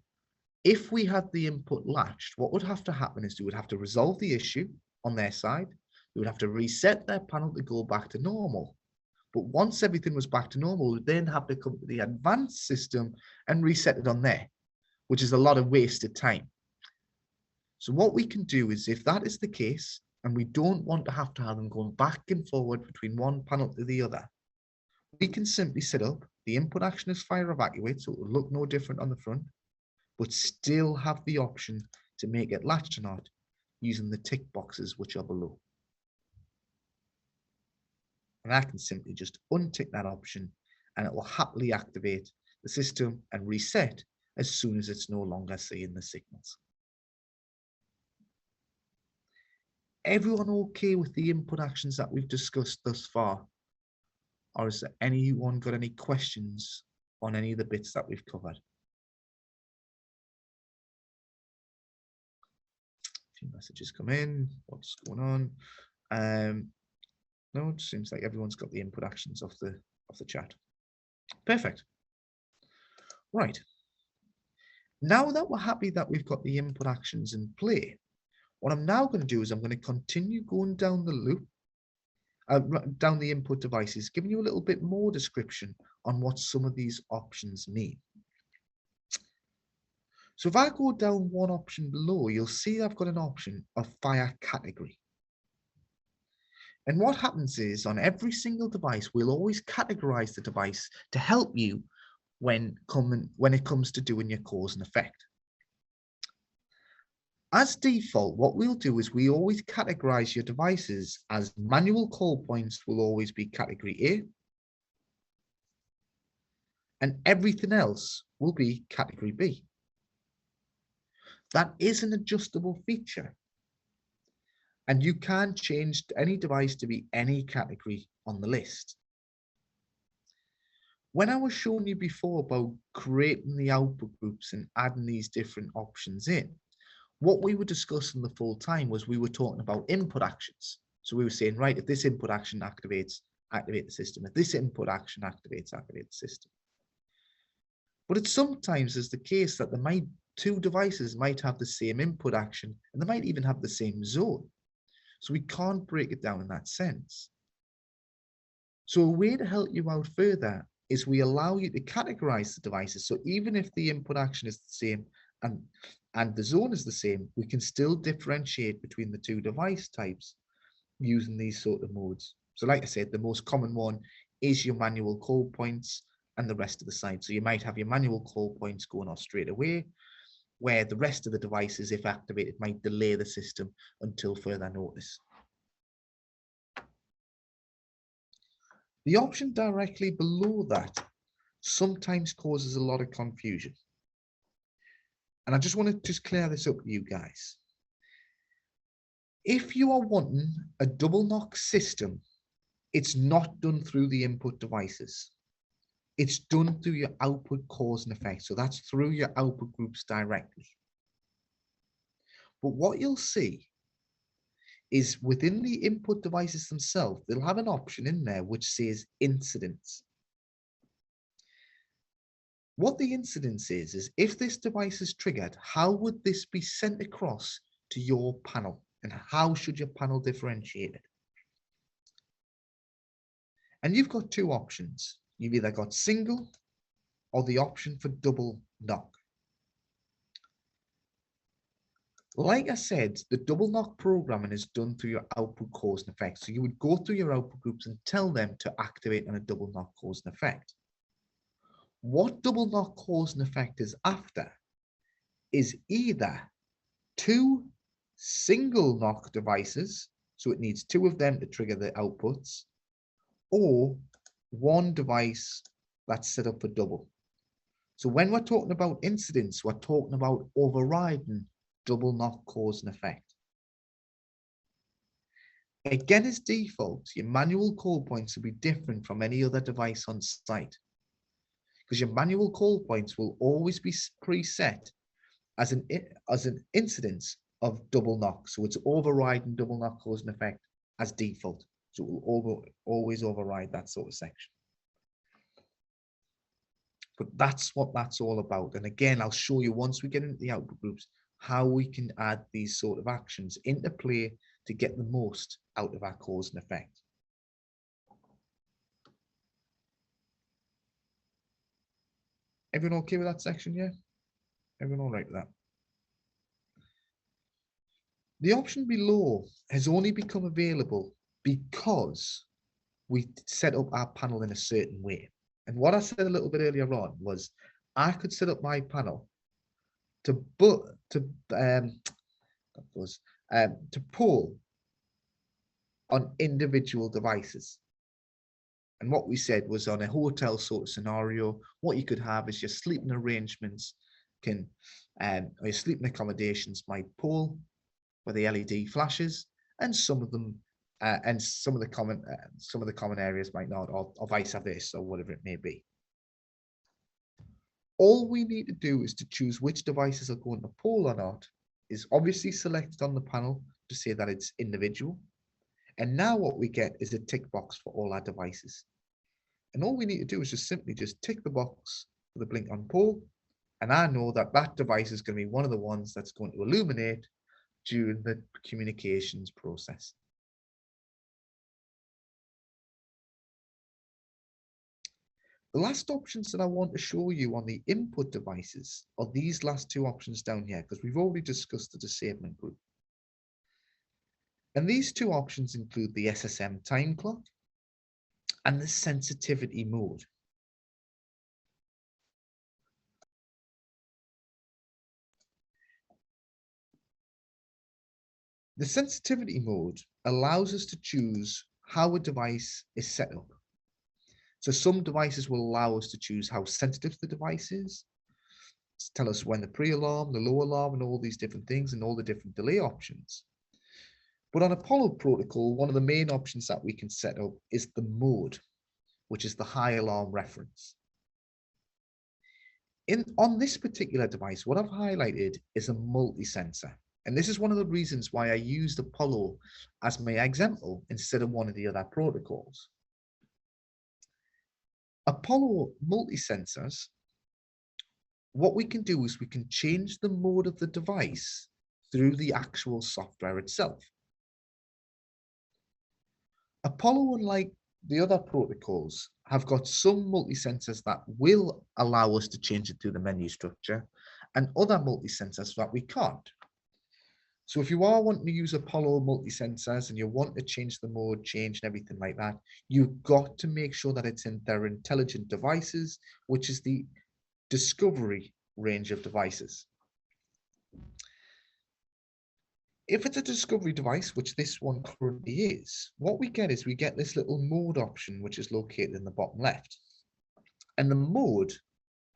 if we had the input latched, what would have to happen is we would have to resolve the issue on their side. We would have to reset their panel to go back to normal. But once everything was back to normal, we would then have to come to the advanced system and reset it on there, which is a lot of wasted time. So what we can do is, if that is the case, and we don't want to have them going back and forward between one panel to the other, we can simply set up the input action as fire evacuate, so it will look no different on the front, but still have the option to make it latched or not using the tick boxes which are below. And I can simply just untick that option and it will happily activate the system and reset as soon as it's no longer seeing the signals. Everyone okay with the input actions that we've discussed thus far? Or is there anyone got any questions on any of the bits that we've covered? A few messages come in. What's going on? No, it seems like everyone's got the input actions off the chat. Perfect. Right. Now that we're happy that we've got the input actions in play, what I'm now going to do is I'm going to continue going down the loop, down the input devices, giving you a little bit more description on what some of these options mean. So if I go down one option below, you'll see I've got an option of fire category. And what happens is on every single device, we'll always categorize the device to help you when it comes to doing your cause and effect. As default, what we'll do is we always categorize your devices as manual call points will always be category A, and everything else will be category B. That is an adjustable feature. And you can change any device to be any category on the list. When I was showing you before about creating the output groups and adding these different options in, what we were discussing the full time was we were talking about input actions. So we were saying, right, if this input action activates, activate the system. If this input action activates, activate the system. But it sometimes is the case that two devices might have the same input action and they might even have the same zone. So we can't break it down in that sense. So a way to help you out further is we allow you to categorize the devices. So even if the input action is the same and the zone is the same, we can still differentiate between the two device types using these sort of modes. So like I said, the most common one is your manual call points and the rest of the side. So you might have your manual call points going off straight away, where the rest of the devices, if activated, might delay the system until further notice. The option directly below that sometimes causes a lot of confusion. And I just want to clear this up for you guys. If you are wanting a double knock system, it's not done through the input devices. It's done through your output cause and effect. So that's through your output groups directly. But what you'll see is within the input devices themselves, they'll have an option in there which says incidents. What the incidence is if this device is triggered, how would this be sent across to your panel? And how should your panel differentiate it? And you've got two options. You've either got single or the option for double knock. Like I said, the double knock programming is done through your output cause and effect. So you would go through your output groups and tell them to activate on a double knock cause and effect. What double knock cause and effect is after is either two single knock devices, so it needs two of them to trigger the outputs, or one device that's set up for double. So when we're talking about incidents, we're talking about overriding double knock cause and effect. Again, as default, your manual call points will be different from any other device on site, because your manual call points will always be preset as an incidence of double knock. So it's overriding double knock cause and effect as default. So it will always override that sort of section. But that's what that's all about. And again, I'll show you once we get into the output groups, how we can add these sort of actions into play to get the most out of our cause and effect. Everyone okay with that section? Yeah? Everyone all right with that? The option below has only become available because we set up our panel in a certain way. And what I said a little bit earlier on was I could set up my panel to pull on individual devices. And what we said was on a hotel sort of scenario, what you could have is your sleeping arrangements can, or your sleeping accommodations might pull where the LED flashes, and some of them, and some of the common areas might not, or vice versa, or whatever it may be. All we need to do is to choose which devices are going to pull or not, is obviously selected on the panel to say that it's individual. And now what we get is a tick box for all our devices. And all we need to do is just simply just tick the box for the blink on pull. And I know that that device is going to be one of the ones that's going to illuminate during the communications process. The last options that I want to show you on the input devices are these last two options down here, because we've already discussed the disablement group. And these two options include the SSM time clock and the sensitivity mode. The sensitivity mode allows us to choose how a device is set up. So some devices will allow us to choose how sensitive the device is, tell us when the pre-alarm, the low alarm, and all these different things, and all the different delay options. But on Apollo protocol, one of the main options that we can set up is the mode, which is the high alarm reference. On this particular device, what I've highlighted is a multi-sensor. And this is one of the reasons why I used Apollo as my example instead of one of the other protocols. Apollo multi-sensors, what we can do is we can change the mode of the device through the actual software itself. Apollo, unlike the other protocols, have got some multi-sensors that will allow us to change it through the menu structure, and other multi-sensors that we can't. So if you are wanting to use Apollo multi-sensors and you want to change the mode, change and everything like that, you've got to make sure that it's in their intelligent devices, which is the discovery range of devices. If it's a discovery device, which this one currently is, what we get is we get this little mode option, which is located in the bottom left. And the mode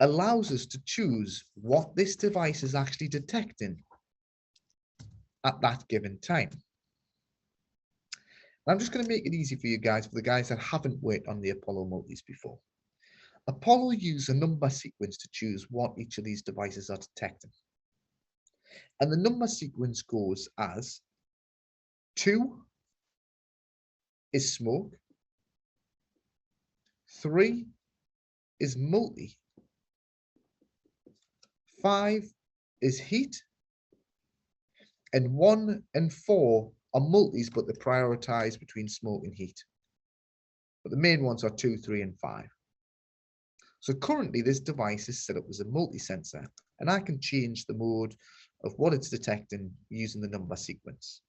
allows us to choose what this device is actually detecting at that given time. I'm just going to make it easy for you guys, for the guys that haven't worked on the Apollo multis before. Apollo uses a number sequence to choose what each of these devices are detecting. And the number sequence goes as 2 is smoke. 3 is multi. 5 is heat. And 1 and 4 are multis, but they're prioritized between smoke and heat. But the main ones are 2, 3, and 5. So currently this device is set up as a multi-sensor, and I can change the mode of what it's detecting using the number sequence.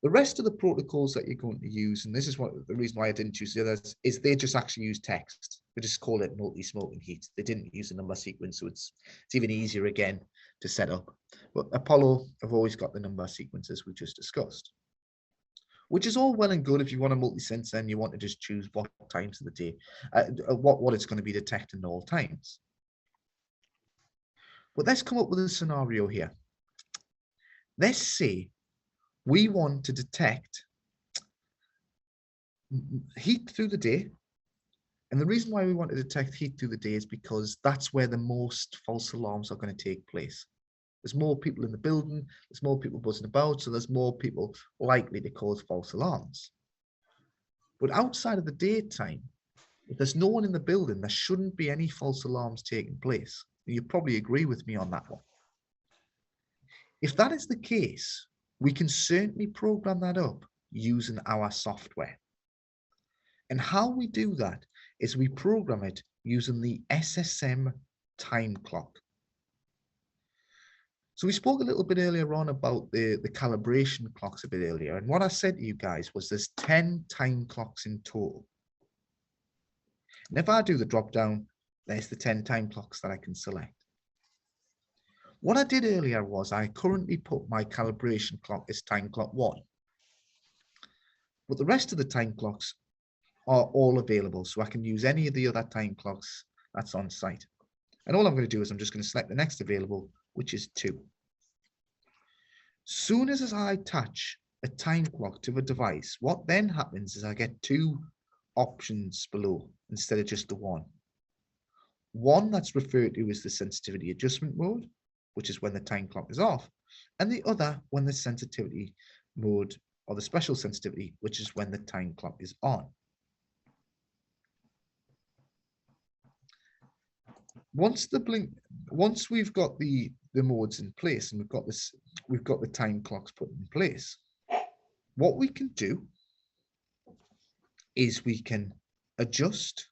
The rest of the protocols that you're going to use, and this is what the reason why I didn't choose the others, is they just actually use text. They just call it multi, smoke, and heat. They didn't use a number sequence, so it's even easier again to set up. But Apollo have always got the number sequences we just discussed, which is all well and good if you want a multi-sensor and you want to just choose what times of the day, what it's going to be detecting at all times. But let's come up with a scenario here. Let's say we want to detect heat through the day. And the reason why we want to detect heat through the day is because that's where the most false alarms are going to take place. There's more people in the building, there's more people buzzing about, so there's more people likely to cause false alarms. But outside of the daytime, if there's no one in the building, there shouldn't be any false alarms taking place. And you probably agree with me on that one. If that is the case, we can certainly program that up using our software. And how we do that is we program it using the SSM time clock. So we spoke a little bit earlier on about the calibration clocks a bit earlier. And what I said to you guys was there's 10 time clocks in total. And if I do the drop down, there's the 10 time clocks that I can select. What I did earlier was I currently put my calibration clock as time clock 1. But the rest of the time clocks are all available. So I can use any of the other time clocks that's on site. And all I'm going to do is I'm just going to select the next available, which is 2. Soon as I attach a time clock to the device, what then happens is I get 2 options below instead of just the 1. One that's referred to as the sensitivity adjustment mode, which is when the time clock is off, and the other when the sensitivity mode or the special sensitivity, which is when the time clock is on. Once we've got the modes in place and we've got the time clocks put in place, what we can do is we can adjust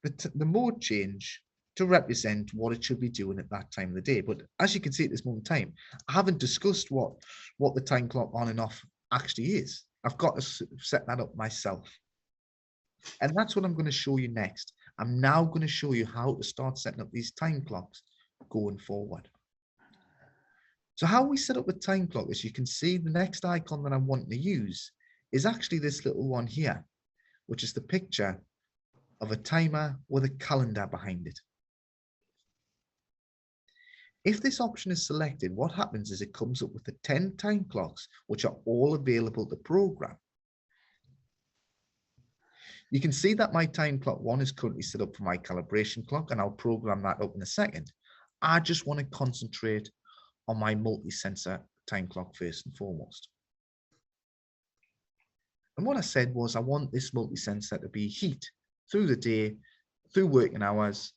the mode change to represent what it should be doing at that time of the day. But as you can see at this moment in time, I haven't discussed what the time clock on and off actually is. I've got to set that up myself. And that's what I'm going to show you next. I'm now going to show you how to start setting up these time clocks going forward. So how we set up a time clock, as you can see, the next icon that I'm wanting to use is actually this little one here, which is the picture of a timer with a calendar behind it. If this option is selected, what happens is it comes up with the 10 time clocks, which are all available to program. You can see that my time clock 1 is currently set up for my calibration clock, and I'll program that up in a second. I just want to concentrate on my multi-sensor time clock first and foremost. And what I said was I want this multi-sensor to be heat through the day, through working hours,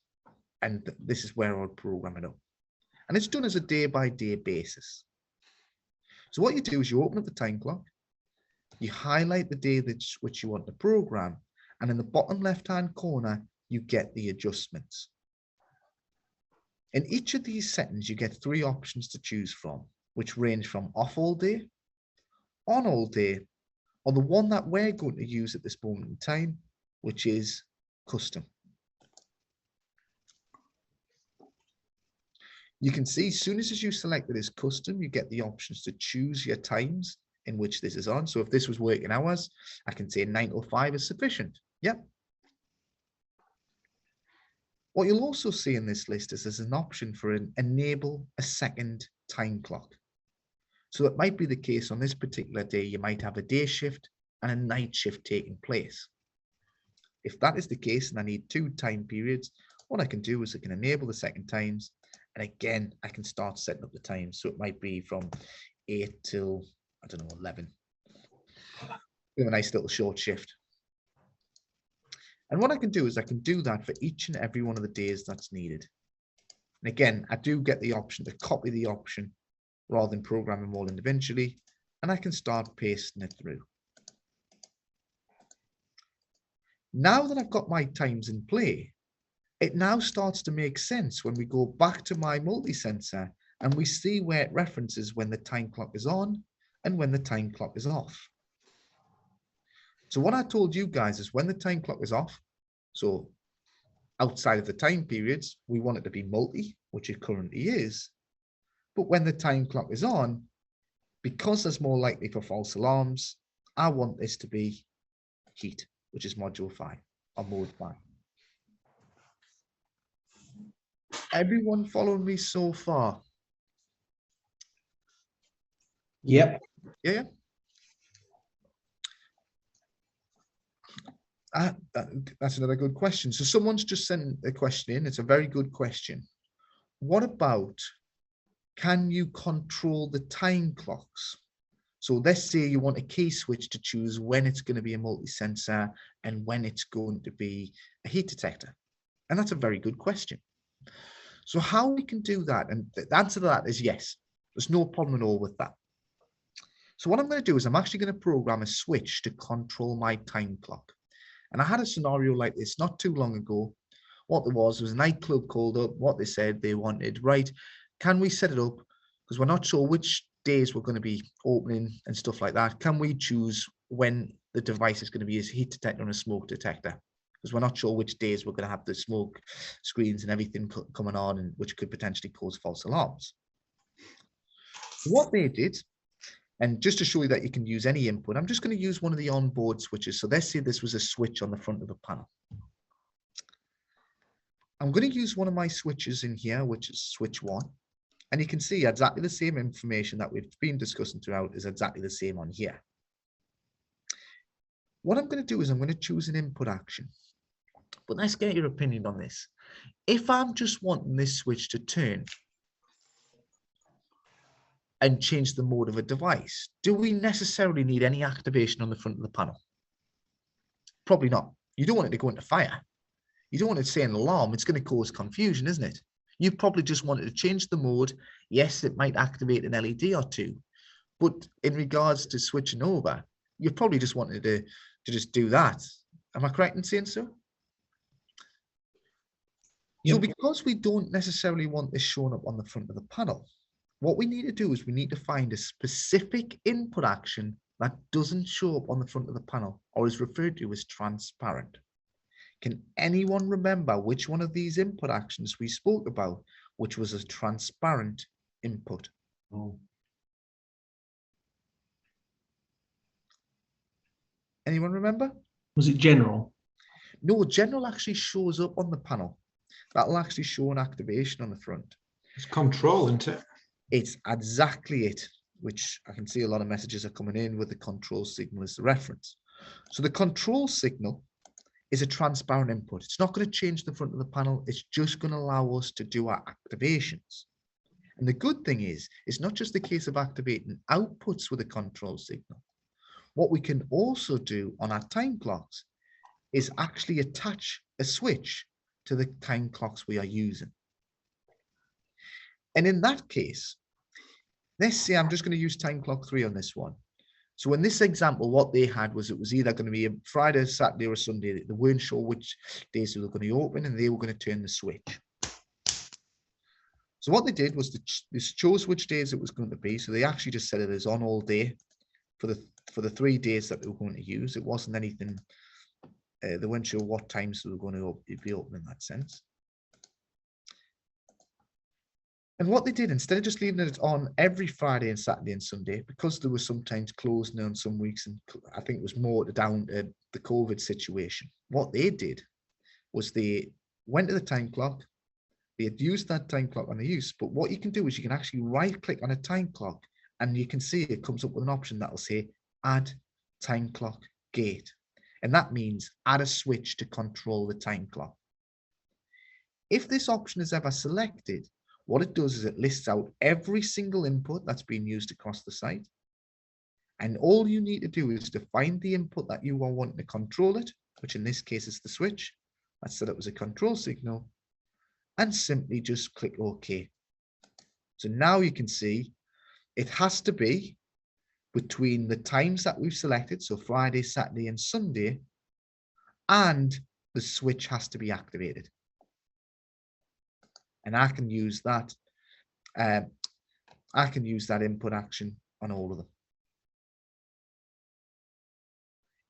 and this is where I'll program it up. And it's done as a day-by-day basis. So what you do is you open up the time clock, you highlight the day which you want to program, and in the bottom left-hand corner, you get the adjustments. In each of these settings, you get 3 options to choose from, which range from off all day, on all day, or the one that we're going to use at this moment in time, which is custom. You can see as soon as you select it as custom, you get the options to choose your times in which this is on. So if this was working hours, I can say 9 till 5 is sufficient. Yep. What you'll also see in this list is there's an option for an enable a second time clock. So it might be the case on this particular day, you might have a day shift and a night shift taking place. If that is the case and I need 2 time periods, what I can do is I can enable the second times. And again, I can start setting up the times. So it might be from 8 till I don't know, 11. We have a nice little short shift. And what I can do is I can do that for each and every one of the days that's needed. And again, I do get the option to copy the option rather than program them all individually, and I can start pasting it through. Now that I've got my times in play, it now starts to make sense when we go back to my multi-sensor and we see where it references when the time clock is on and when the time clock is off. So what I told you guys is when the time clock is off, so outside of the time periods, we want it to be multi, which it currently is. But when the time clock is on, because there's more likely for false alarms, I want this to be heat, which is module 5 or mode 5. Everyone following me so far? Yep. Yeah. That's another good question. So someone's just sent a question in. It's a very good question. What about, can you control the time clocks? So let's say you want a key switch to choose when it's going to be a multi-sensor and when it's going to be a heat detector. And that's a very good question. So how we can do that? And the answer to that is yes. There's no problem at all with that. So what I'm going to do is I'm actually going to program a switch to control my time clock. And I had a scenario like this not too long ago. What there was a nightclub called up. What they said they wanted, right, can we set it up? Because we're not sure which days we're going to be opening and stuff like that. Can we choose when the device is going to be a heat detector and a smoke detector? Because we're not sure which days we're going to have the smoke screens and everything coming on, and which could potentially cause false alarms. What they did, and just to show you that you can use any input, I'm just going to use one of the onboard switches. So let's say this was a switch on the front of the panel. I'm going to use one of my switches in here, which is switch 1. And you can see exactly the same information that we've been discussing throughout is exactly the same on here. What I'm going to do is I'm going to choose an input action. But let's get your opinion on this. If I'm just wanting this switch to turn and change the mode of a device, do we necessarily need any activation on the front of the panel? Probably not. You don't want it to go into fire. You don't want it to say an alarm. It's going to cause confusion, isn't it? You probably just wanted to change the mode. Yes, it might activate an LED or two, but in regards to switching over, you probably just wanted to just do that. Am I correct in saying so? Yep. So because we don't necessarily want this shown up on the front of the panel, what we need to do is we need to find a specific input action that doesn't show up on the front of the panel or is referred to as transparent. Can anyone remember which one of these input actions we spoke about, which was a transparent input? Oh. Anyone remember? Was it general? No, general actually shows up on the panel. That'll actually show an activation on the front. It's control, isn't it? It's exactly it, which I can see a lot of messages are coming in with the control signal as the reference. So the control signal is a transparent input. It's not going to change the front of the panel. It's just going to allow us to do our activations. And the good thing is, it's not just the case of activating outputs with a control signal. What we can also do on our time clocks is actually attach a switch to the time clocks we are using. And in that case, let's say I'm just going to use time clock 3 on this one. So in this example, what they had was it was either going to be a Friday, Saturday, or Sunday. They weren't sure which days they were going to open, and they were going to turn the switch. So what they did was they chose which days it was going to be. So they actually just set it as on all day for the 3 days that they were going to use. It wasn't anything. They weren't sure what times they were going to be open in that sense. And what they did, instead of just leaving it on every Friday and Saturday and Sunday, because there was sometimes closing on some weeks, and I think it was more down to the COVID situation, what they did was they went to the time clock. They had used that time clock on the use, but what you can do is you can actually right click on a time clock and you can see it comes up with an option that will say add time clock gate. And that means add a switch to control the time clock. If this option is ever selected, what it does is it lists out every single input that's being used across the site. And all you need to do is to find the input that you are wanting to control it, which in this case is the switch. That's set up as a control signal, and simply just click OK. So now you can see it has to be between the times that we've selected, so Friday, Saturday, and Sunday, and the switch has to be activated. And I can use that. I can use that input action on all of them.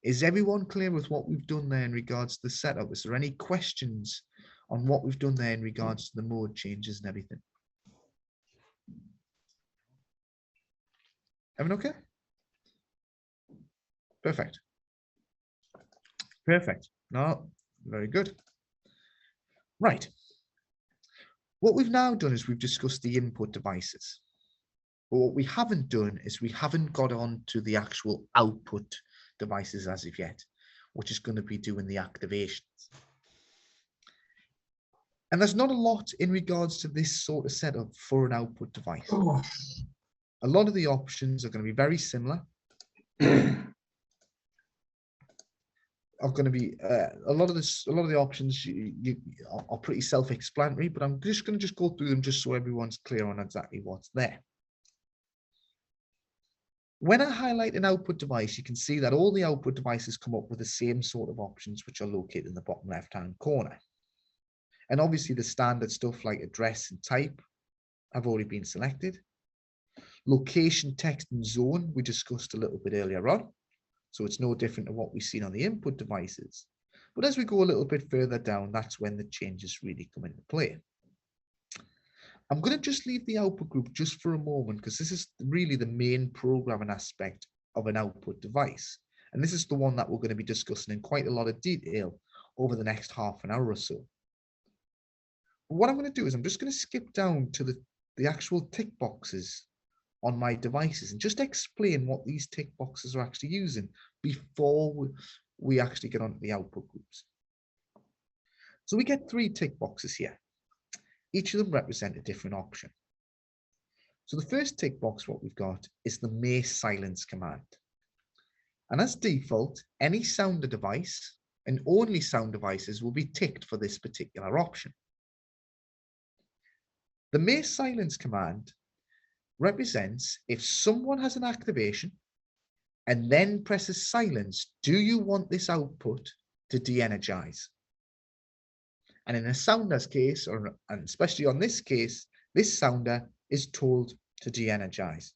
Is everyone clear with what we've done there in regards to the setup? Is there any questions on what we've done there in regards to the mode changes and everything? Everyone okay? Perfect. Perfect. No, very good. Right. What we've now done is we've discussed the input devices. But what we haven't done is we haven't got on to the actual output devices as of yet, which is going to be doing the activations. And there's not a lot in regards to this sort of setup for an output device. Oh. A lot of the options are going to be very similar. Are going to be a lot of the options are pretty self-explanatory, but I'm just going to go through them just so everyone's clear on exactly what's there. When I highlight an output device, you can see that all the output devices come up with the same sort of options, which are located in the bottom left-hand corner. And obviously the standard stuff like address and type have already been selected. Location, text, and zone we discussed a little bit earlier on. So it's no different to what we've seen on the input devices. But as we go a little bit further down, that's when the changes really come into play. I'm going to just leave the output group just for a moment, because this is really the main programming aspect of an output device. And this is the one that we're going to be discussing in quite a lot of detail over the next half an hour or so. But what I'm going to do is I'm just going to skip down to the actual tick boxes on my devices and just explain what these tick boxes are actually using before we actually get onto the output groups. So we get 3 tick boxes here. Each of them represent a different option. So the first tick box, what we've got is the May silence command. And as default, any sounder device and only sound devices will be ticked for this particular option. The May silence command represents if someone has an activation and then presses silence, do you want this output to de-energize? And in a sounder's case, and especially on this case, this sounder is told to de-energize,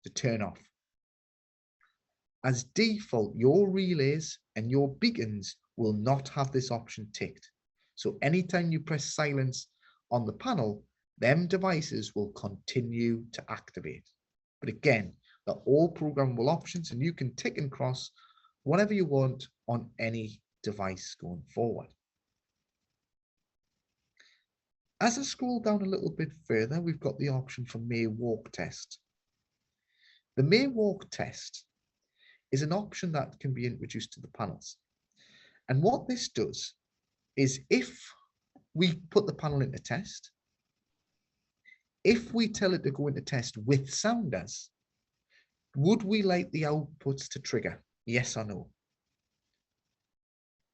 to turn off. As default, your relays and your beacons will not have this option ticked. So anytime you press silence on the panel, them devices will continue to activate. But again, they're all programmable options and you can tick and cross whatever you want on any device going forward. As I scroll down a little bit further, we've got the option for May walk test. The May walk test is an option that can be introduced to the panels. And what this does is if we put the panel into test, if we tell it to go into test with sounders, would we like the outputs to trigger? Yes or no?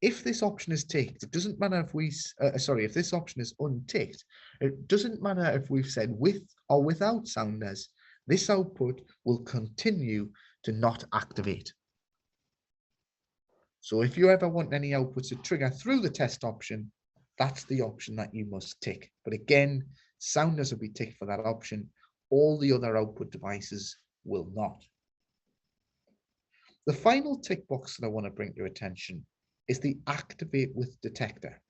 If this option is ticked, it doesn't matter if if this option is unticked, it doesn't matter if we've said with or without sounders, this output will continue to not activate. So if you ever want any outputs to trigger through the test option, that's the option that you must tick. But again, sounders will be ticked for that option. All the other output devices will not. The final tick box that I want to bring to your attention is the activate with detector.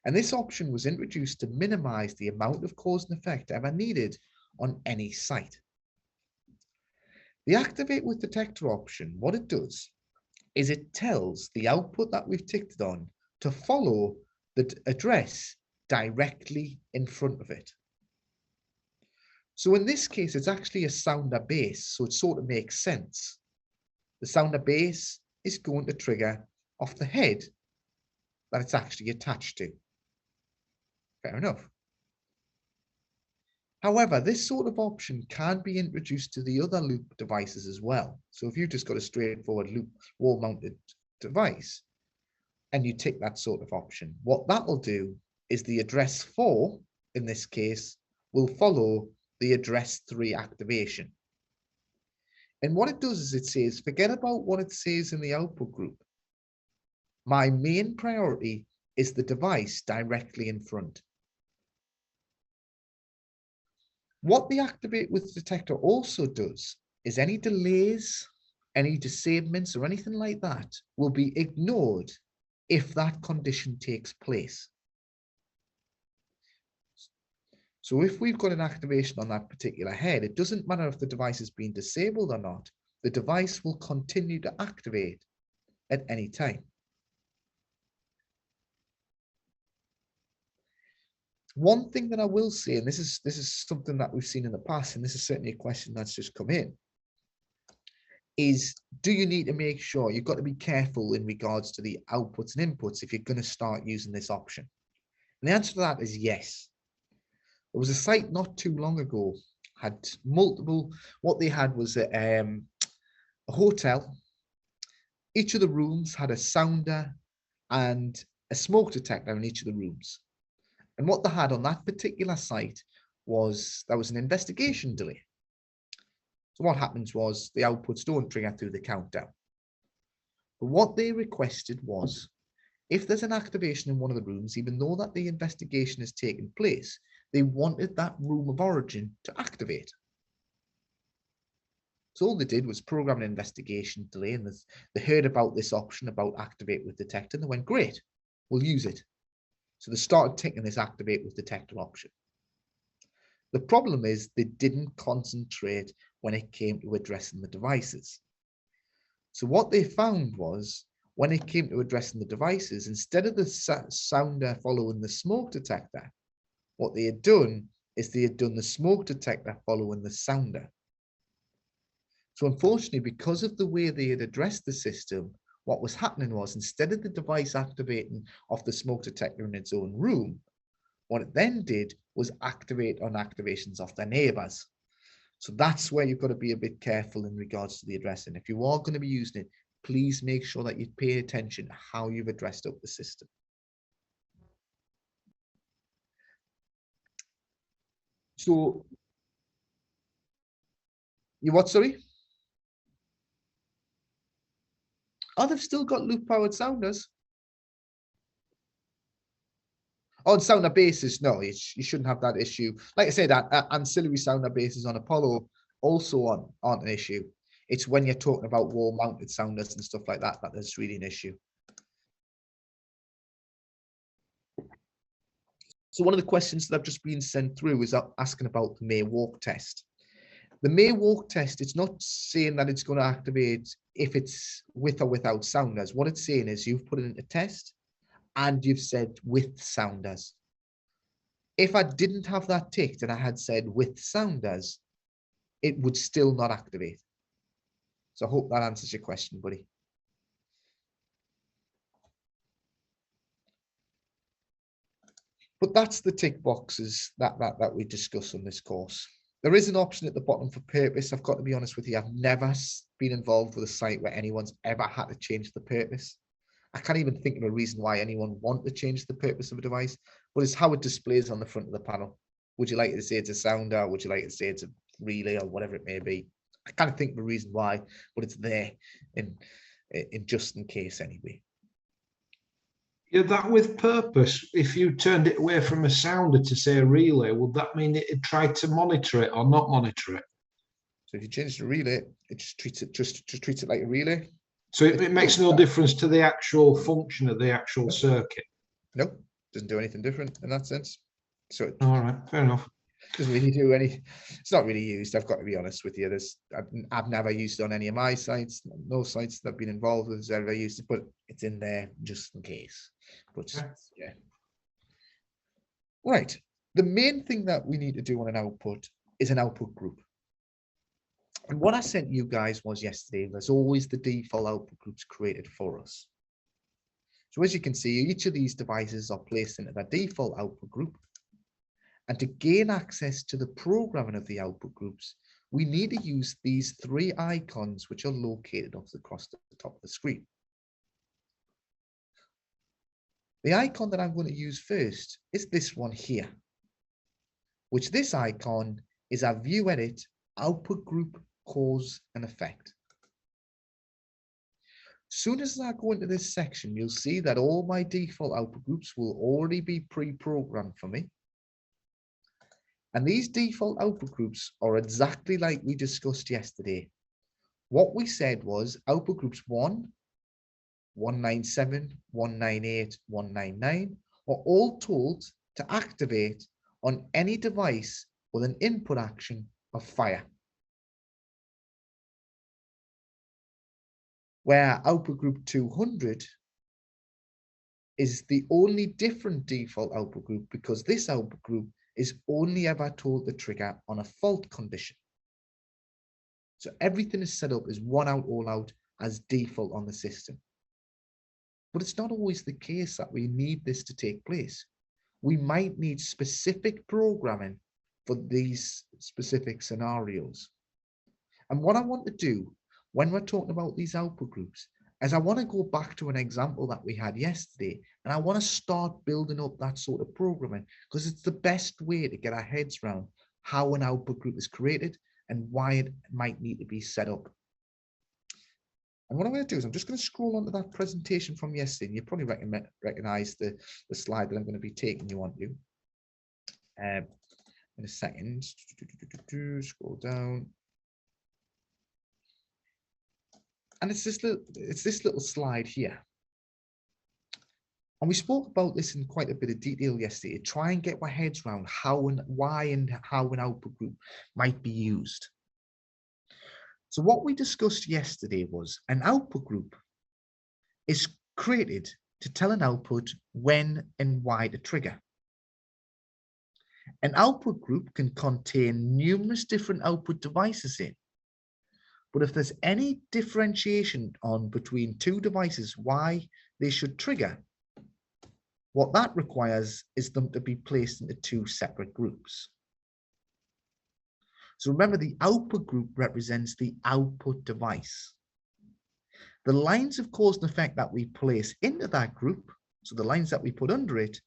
And this option was introduced to minimize the amount of cause and effect ever needed on any site. The activate with detector option, what it does is it tells the output that we've ticked it on to follow the address directly in front of it. So in this case, it's actually a sounder base, so it sort of makes sense. The sounder base is going to trigger off the head that it's actually attached to. Fair enough. However, this sort of option can be introduced to the other loop devices as well. So if you've just got a straightforward loop wall mounted device and you tick that sort of option, what that will do is the address 4, in this case, will follow the address 3 activation. And what it does is it says, forget about what it says in the output group. My main priority is the device directly in front. What the activate with detector also does is any delays, any disablements or anything like that will be ignored if that condition takes place. So if we've got an activation on that particular head, it doesn't matter if the device has been disabled or not, the device will continue to activate at any time. One thing that I will say, and this is something that we've seen in the past, and this is certainly a question that's just come in, is do you need to make sure you've got to be careful in regards to the outputs and inputs if you're going to start using this option? And the answer to that is yes. There was a site not too long ago, had multiple, what they had was a hotel. Each of the rooms had a sounder and a smoke detector in each of the rooms. And what they had on that particular site was there was an investigation delay. So what happens was the outputs don't trigger through the countdown. But what they requested was, if there's an activation in one of the rooms, even though that the investigation has taken place, they wanted that room of origin to activate. So all they did was program an investigation delay, and they heard about this option about activate with detector, and they went, great, we'll use it. So they started taking this activate with detector option. The problem is they didn't concentrate when it came to addressing the devices. So what they found was when it came to addressing the devices, instead of the sounder following the smoke detector, what they had done is they had done the smoke detector following the sounder. So unfortunately, because of the way they had addressed the system, what was happening was instead of the device activating off the smoke detector in its own room, what it then did was activate on activations off their neighbors. So that's where you've got to be a bit careful in regards to the addressing. If you are going to be using it, please make sure that you pay attention to how you've addressed up the system. So, you what, sorry? Oh, they've still got loop powered sounders. On sounder bases, no, you shouldn't have that issue. Like I said, ancillary sounder bases on Apollo also aren't an issue. It's when you're talking about wall mounted sounders and stuff like that, that there's really an issue. So one of the questions that have just been sent through is asking about the May walk test. The May walk test, it's not saying that it's going to activate if it's with or without sounders. What it's saying is you've put it in a test and you've said with sounders. If I didn't have that ticked and I had said with sounders, it would still not activate. So I hope that answers your question, buddy. But that's the tick boxes that we discuss on this course. There is an option at the bottom for purpose. I've got to be honest with you. I've never been involved with a site where anyone's ever had to change the purpose. I can't even think of a reason why anyone want to change the purpose of a device, but it's how it displays on the front of the panel. Would you like to say it's a sounder? Would you like to say it's a relay or whatever it may be? I can't think of a reason why, but it's there in just in case anyway. Yeah, that with purpose, if you turned it away from a sounder to say a relay, would that mean it tried to monitor it or not monitor it? So if you change the relay, it just treats it like a relay. So it makes no difference to the actual function of the actual circuit. No, doesn't do anything different in that sense. So all right, fair enough. Doesn't really do any. It's not really used. I've got to be honest with you. I've never used it on any of my sites. No sites that I've been involved with has ever used it, but it's in there just in case. But yeah. Right. The main thing that we need to do on an output is an output group. And what I sent you guys was yesterday, there's always the default output groups created for us. So as you can see, each of these devices are placed into the default output group. And to gain access to the programming of the output groups, we need to use these three icons which are located across the top of the screen. The icon that I'm going to use first is this one here, which this icon is our view edit output group cause and effect. Soon as I go into this section, you'll see that all my default output groups will already be pre-programmed for me. And these default output groups are exactly like we discussed yesterday. What we said was output groups 1, 197, 198, 199 are all told to activate on any device with an input action of fire. Where output group 200 is the only different default output group because this output group is only ever told to trigger on a fault condition. So everything is set up as one out, all out as default on the system. But it's not always the case that we need this to take place. We might need specific programming for these specific scenarios. And what I want to do when we're talking about these output groups is I want to go back to an example that we had yesterday, and I want to start building up that sort of programming because it's the best way to get our heads around how an output group is created and why it might need to be set up. And what I'm going to do is I'm just going to scroll onto that presentation from yesterday, and you probably recognize the slide that I'm going to be taking you onto. In a second, scroll down. And it's this little slide here. And we spoke about this in quite a bit of detail yesterday, to try and get our heads around how and why and how an output group might be used. So what we discussed yesterday was an output group is created to tell an output when and why to trigger. An output group can contain numerous different output devices in. But if there's any differentiation on between two devices, why they should trigger, what that requires is them to be placed into two separate groups. So remember, the output group represents the output device. The lines of cause and effect that we place into that group, so the lines that we put under it,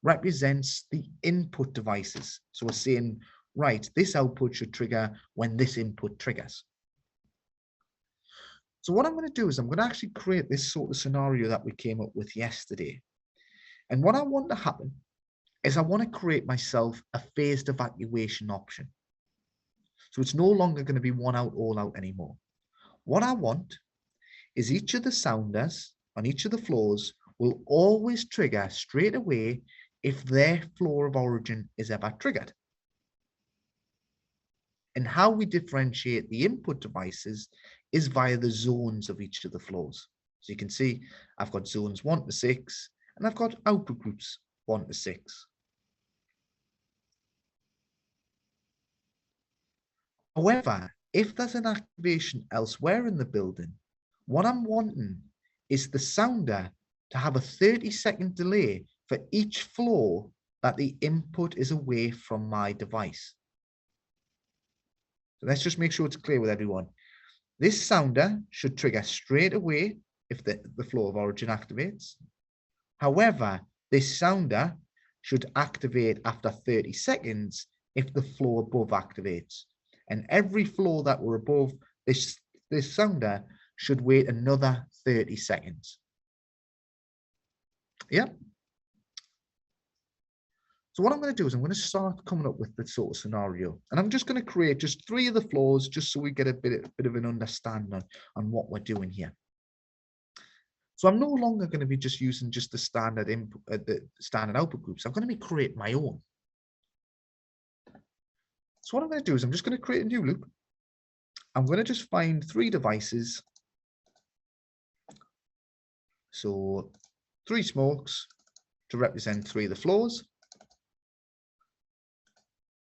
represents the input devices. So we're saying, right, this output should trigger when this input triggers. So what I'm going to do is I'm going to actually create this sort of scenario that we came up with yesterday. And what I want to happen is I want to create myself a phased evacuation option. So it's no longer going to be one out, all out anymore. What I want is each of the sounders on each of the floors will always trigger straight away if their floor of origin is ever triggered. And how we differentiate the input devices is via the zones of each of the floors. So you can see I've got zones 1 to 6, and I've got output groups 1 to 6. However, if there's an activation elsewhere in the building, what I'm wanting is the sounder to have a 30-second delay for each floor that the input is away from my device. So let's just make sure it's clear with everyone. This sounder should trigger straight away if the floor of origin activates. However, this sounder should activate after 30 seconds if the floor above activates. And every floor that we're above, this sounder should wait another 30 seconds. Yep. So what I'm going to do is I'm going to start coming up with the sort of scenario, and I'm just going to create just 3 of the floors just so we get a bit of an understanding on what we're doing here. So I'm no longer going to be just using just the standard input, the standard output groups. I'm going to be creating my own. So what I'm going to do is I'm just going to create a new loop. I'm going to just find 3 devices. So 3 smokes to represent 3 of the floors.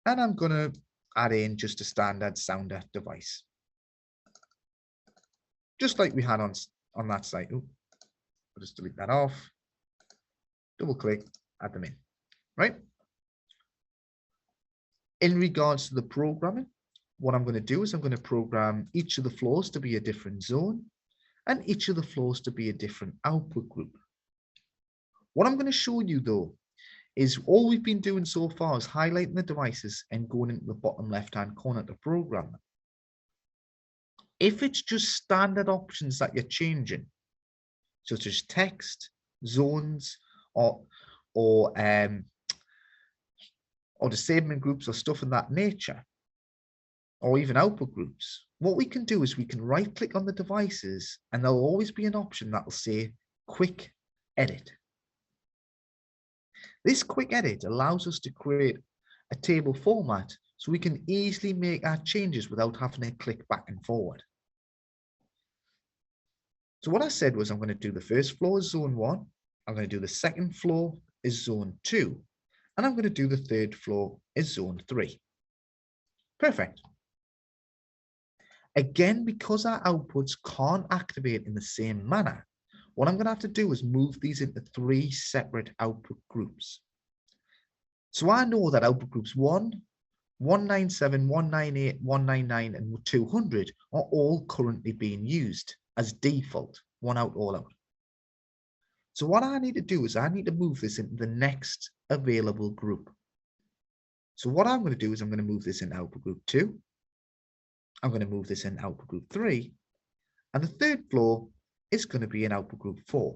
And I'm going to add in just a standard sounder device. Just like we had on that site. Ooh, I'll just delete that off. Double click, add them in, right? In regards to the programming, what I'm going to do is I'm going to program each of the floors to be a different zone and each of the floors to be a different output group. What I'm going to show you though is all we've been doing so far is highlighting the devices and going into the bottom left-hand corner to program them. If it's just standard options that you're changing, such as text, zones, or disablement groups or stuff in that nature, or even output groups, what we can do is we can right click on the devices and there'll always be an option that will say quick edit. This quick edit allows us to create a table format so we can easily make our changes without having to click back and forward. So what I said was I'm going to do the first floor as zone 1, I'm going to do the second floor as zone 2, and I'm going to do the third floor as zone 3. Perfect. Again, because our outputs can't activate in the same manner, what I'm going to have to do is move these into 3 separate output groups. So I know that output groups 1, 197, 198, 199, and 200 are all currently being used as default, one out, all out. So what I need to do is I need to move this into the next available group. So what I'm going to do is I'm going to move this in output group 2. I'm going to move this in output group 3. And the third floor is going to be in output group 4.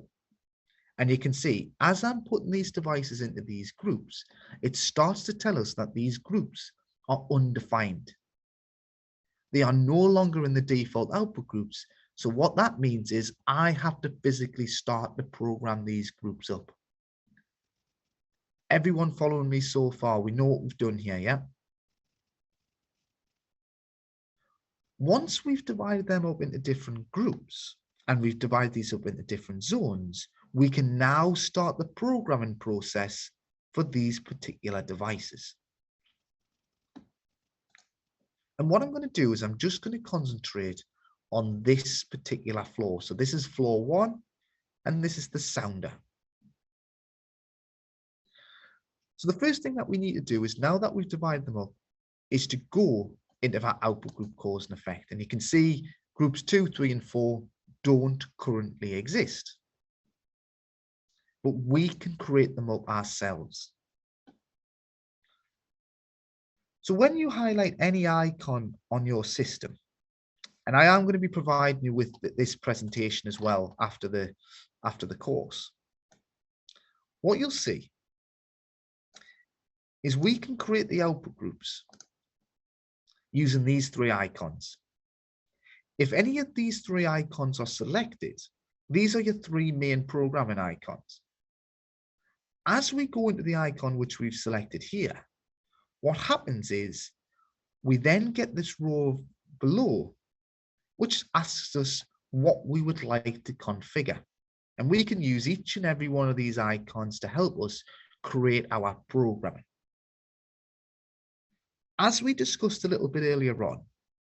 And you can see, as I'm putting these devices into these groups, it starts to tell us that these groups are undefined. They are no longer in the default output groups. So what that means is I have to physically start to program these groups up. Everyone following me so far, we know what we've done here, yeah? Once we've divided them up into different groups and we've divided these up into different zones, we can now start the programming process for these particular devices. And what I'm going to do is I'm just going to concentrate on this particular floor. So this is floor 1 and this is the sounder. So the first thing that we need to do is, now that we've divided them up, is to go into that output group cause and effect. And you can see groups 2, 3, and 4 don't currently exist, but we can create them up ourselves. So when you highlight any icon on your system, and I am going to be providing you with this presentation as well after the course, what you'll see is we can create the output groups using these 3 icons. If any of these 3 icons are selected, these are your 3 main programming icons. As we go into the icon which we've selected here, what happens is we then get this row below, which asks us what we would like to configure. And we can use each and every one of these icons to help us create our programming. As we discussed a little bit earlier on,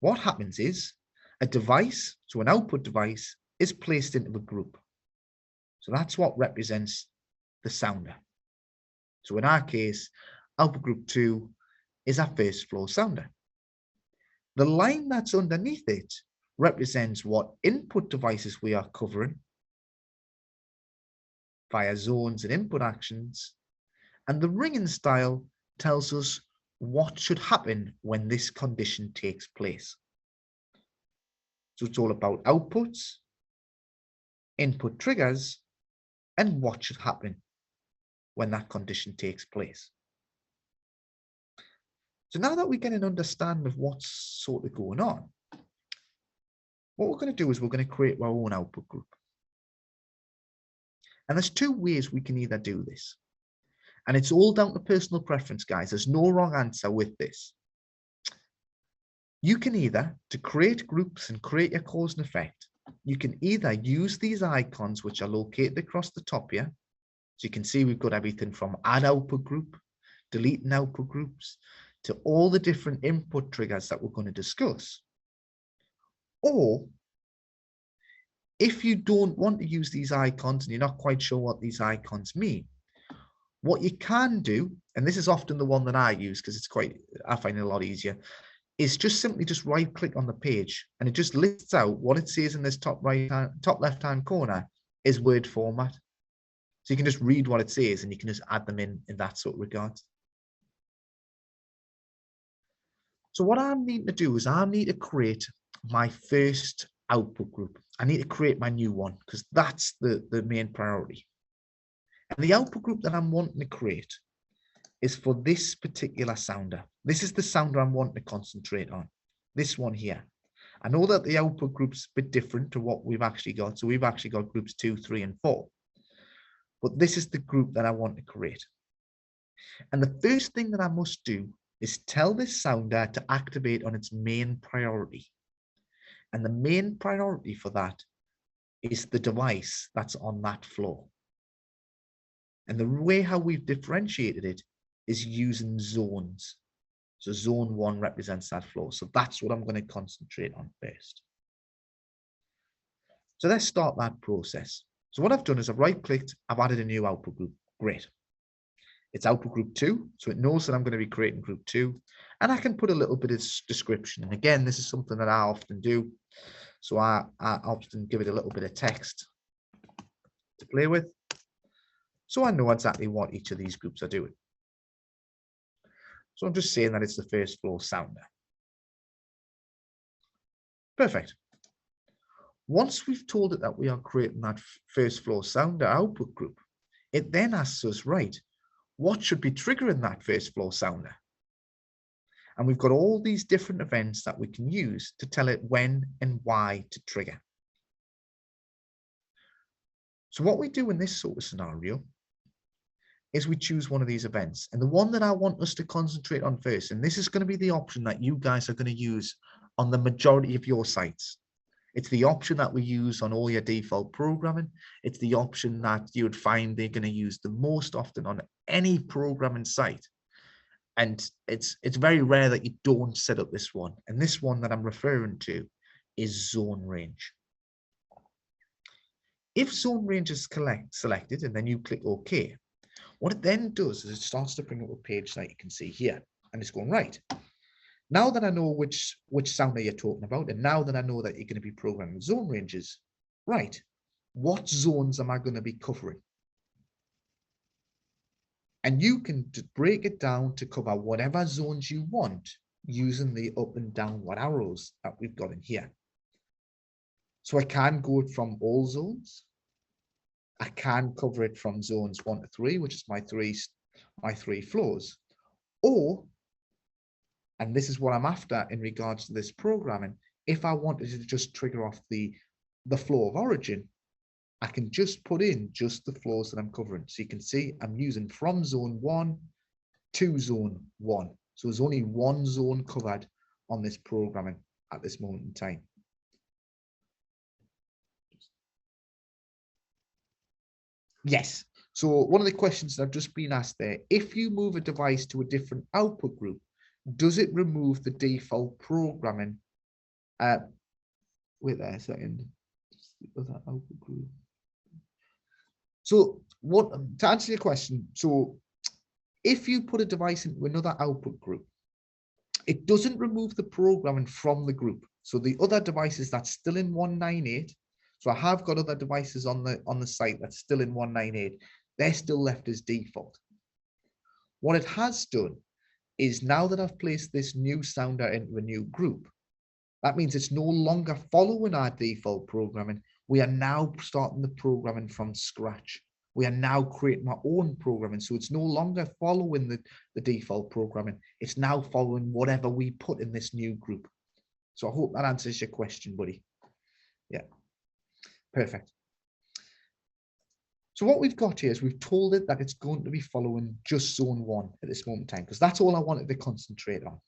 what happens is a device, so an output device, is placed into a group. So that's what represents the sounder. So in our case, output group 2 is our first floor sounder. The line that's underneath it represents what input devices we are covering via zones and input actions. And the ringing style tells us what should happen when this condition takes place. So it's all about outputs, input triggers, and what should happen when that condition takes place. So now that we get an understanding of what's sort of going on, what we're going to do is we're going to create our own output group. And there's 2 ways we can either do this. And it's all down to personal preference, guys. There's no wrong answer with this. You can either, to create groups and create your cause and effect, you can either use these icons which are located across the top here. So you can see we've got everything from add output group, deleting output groups, to all the different input triggers that we're going to discuss. Or if you don't want to use these icons and you're not quite sure what these icons mean, What you can do, and this is often the one that I use because I find it a lot easier, is just simply just right click on the page and it just lists out what it says in this top left hand corner is Word format. So you can just read what it says and you can just add them in that sort of regard. So what I need to do is I need to create my first output group. I need to create my new one because that's the main priority. And the output group that I'm wanting to create is for this particular sounder. This is the sounder I'm wanting to concentrate on. This one here. I know that the output group's a bit different to what we've actually got. So we've actually got groups 2, 3, and 4. But this is the group that I want to create. And the first thing that I must do is tell this sounder to activate on its main priority. And the main priority for that is the device that's on that floor. And the way how we've differentiated it is using zones. So zone 1 represents that floor. So that's what I'm going to concentrate on first. So let's start that process. So what I've done is I've right-clicked, I've added a new output group. Great. It's output group 2, so it knows that I'm going to be creating group 2. And I can put a little bit of description. And again, this is something that I often do. So I often give it a little bit of text to play with. So I know exactly what each of these groups are doing. So I'm just saying that it's the first floor sounder. Perfect. Once we've told it that we are creating that first floor sounder output group, it then asks us, right, what should be triggering that first floor sounder? And we've got all these different events that we can use to tell it when and why to trigger. So what we do in this sort of scenario is we choose one of these events. And the one that I want us to concentrate on first, and this is going to be the option that you guys are going to use on the majority of your sites. It's the option that we use on all your default programming. It's the option that you would find they're going to use the most often on any programming site. And it's very rare that you don't set up this one. And this one that I'm referring to is zone range. If zone range is selected and then you click OK, what it then does is it starts to bring up a page that you can see here. And it's going, right, now that I know which sounder you're talking about, and now that I know that you're going to be programming zone ranges, right, what zones am I going to be covering? And you can break it down to cover whatever zones you want using the up and downward arrows that we've got in here. So I can go from all zones. I can cover it from zones 1 to 3, which is my three floors. Or, and this is what I'm after in regards to this programming, if I wanted to just trigger off the floor of origin, I can just put in just the floors that I'm covering. So you can see I'm using from zone 1 to zone 1. So there's only one zone covered on this programming at this moment in time. Yes. So one of the questions that I've just been asked there, if you move a device to a different output group, does it remove the default programming? Wait there a second. That output group. So to answer your question, so if you put a device into another output group, it doesn't remove the programming from the group. So the other devices that's still in 198, so I have got other devices on the site that's still in 198, they're still left as default. What it has done is now that I've placed this new sounder into a new group, that means it's no longer following our default programming. We are now starting the programming from scratch. We are now creating our own programming. So it's no longer following the default programming. It's now following whatever we put in this new group. So I hope that answers your question, buddy. Yeah, perfect. So what we've got here is we've told it that it's going to be following just zone 1 at this moment in time, because that's all I wanted to concentrate on.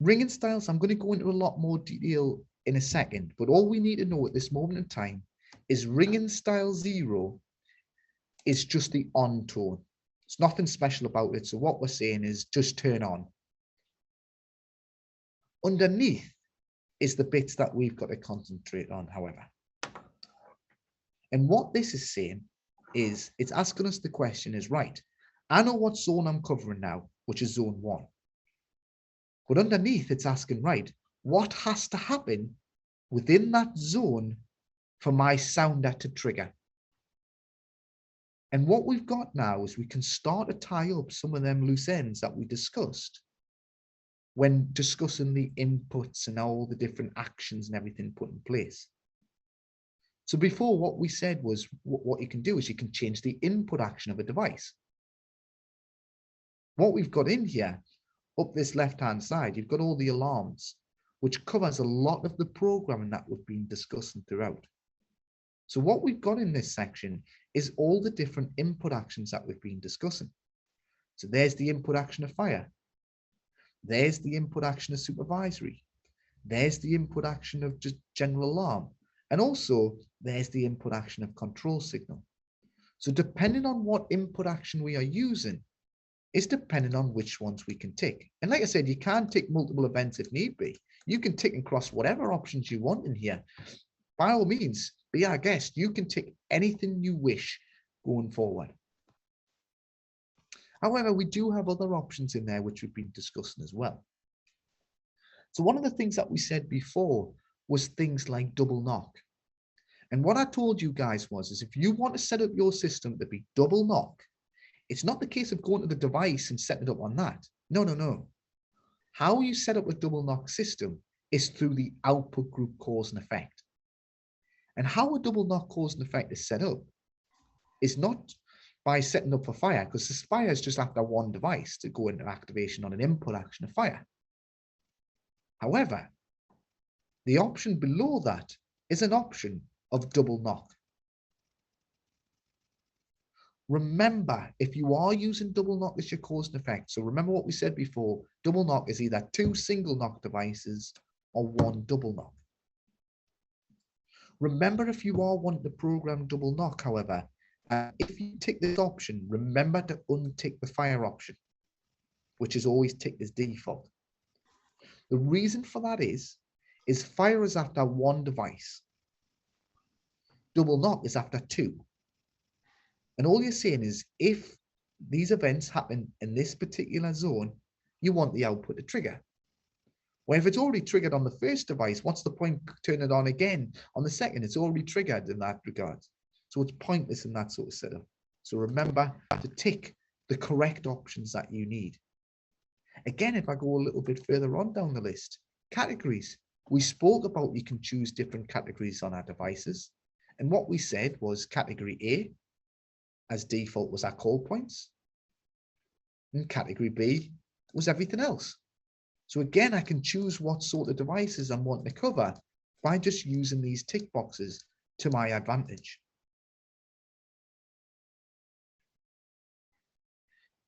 Ringing styles, I'm going to go into a lot more detail in a second, but all we need to know at this moment in time is ringing style 0 is just the on tone. It's nothing special about it. So what we're saying is just turn on. Underneath is the bits that we've got to concentrate on, however. And what this is saying is it's asking us the question is, right, I know what zone I'm covering now, which is zone 1. But underneath, it's asking, right, what has to happen within that zone for my sounder to trigger? And what we've got now is we can start to tie up some of them loose ends that we discussed when discussing the inputs and all the different actions and everything put in place. So before, what we said was what you can do is you can change the input action of a device. What we've got in here, up this left-hand side, you've got all the alarms, which covers a lot of the programming that we've been discussing throughout. So what we've got in this section is all the different input actions that we've been discussing. So there's the input action of fire. There's the input action of supervisory. There's the input action of just general alarm. And also there's the input action of control signal. So depending on what input action we are using is depending on which ones we can tick. And like I said, you can tick multiple events if need be. You can tick and cross whatever options you want in here. By all means, be our guest. You can tick anything you wish going forward. However, we do have other options in there which we've been discussing as well. So one of the things that we said before was things like double knock. And what I told you guys was, is if you want to set up your system to be double knock, it's not the case of going to the device and setting it up on that. No, no, no. How you set up a double knock system is through the output group cause and effect. And how a double knock cause and effect is set up is not by setting up for fire, because this fire is just after one device to go into activation on an input action of fire. However, the option below that is an option of double knock. Remember, if you are using double knock as your cause and effect, so remember what we said before, double knock is either 2 single knock devices or 1 double knock. Remember, if you are wanting to program double knock, however, if you tick this option, remember to untick the fire option, which is always ticked as default. The reason for that is fire is after 1 device. Double knock is after 2. And all you're saying is if these events happen in this particular zone, you want the output to trigger. Well, if it's already triggered on the first device, what's the point turning it on again on the second? It's already triggered in that regard. So it's pointless in that sort of setup. So remember to tick the correct options that you need. Again, if I go a little bit further on down the list, categories. We spoke about you can choose different categories on our devices. And what we said was category A, as default, was our call points. And category B was everything else. So again, I can choose what sort of devices I'm wanting to cover by just using these tick boxes to my advantage.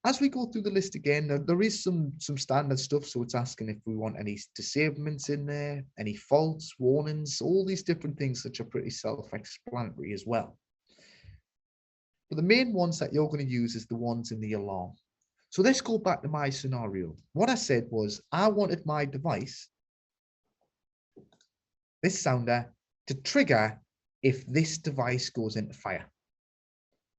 As we go through the list again, there is some standard stuff. So it's asking if we want any disablements in there, any faults, warnings, all these different things which are pretty self-explanatory as well. But the main ones that you're going to use is the ones in the alarm. So let's go back to my scenario. What I said was I wanted my device, this sounder, to trigger if this device goes into fire.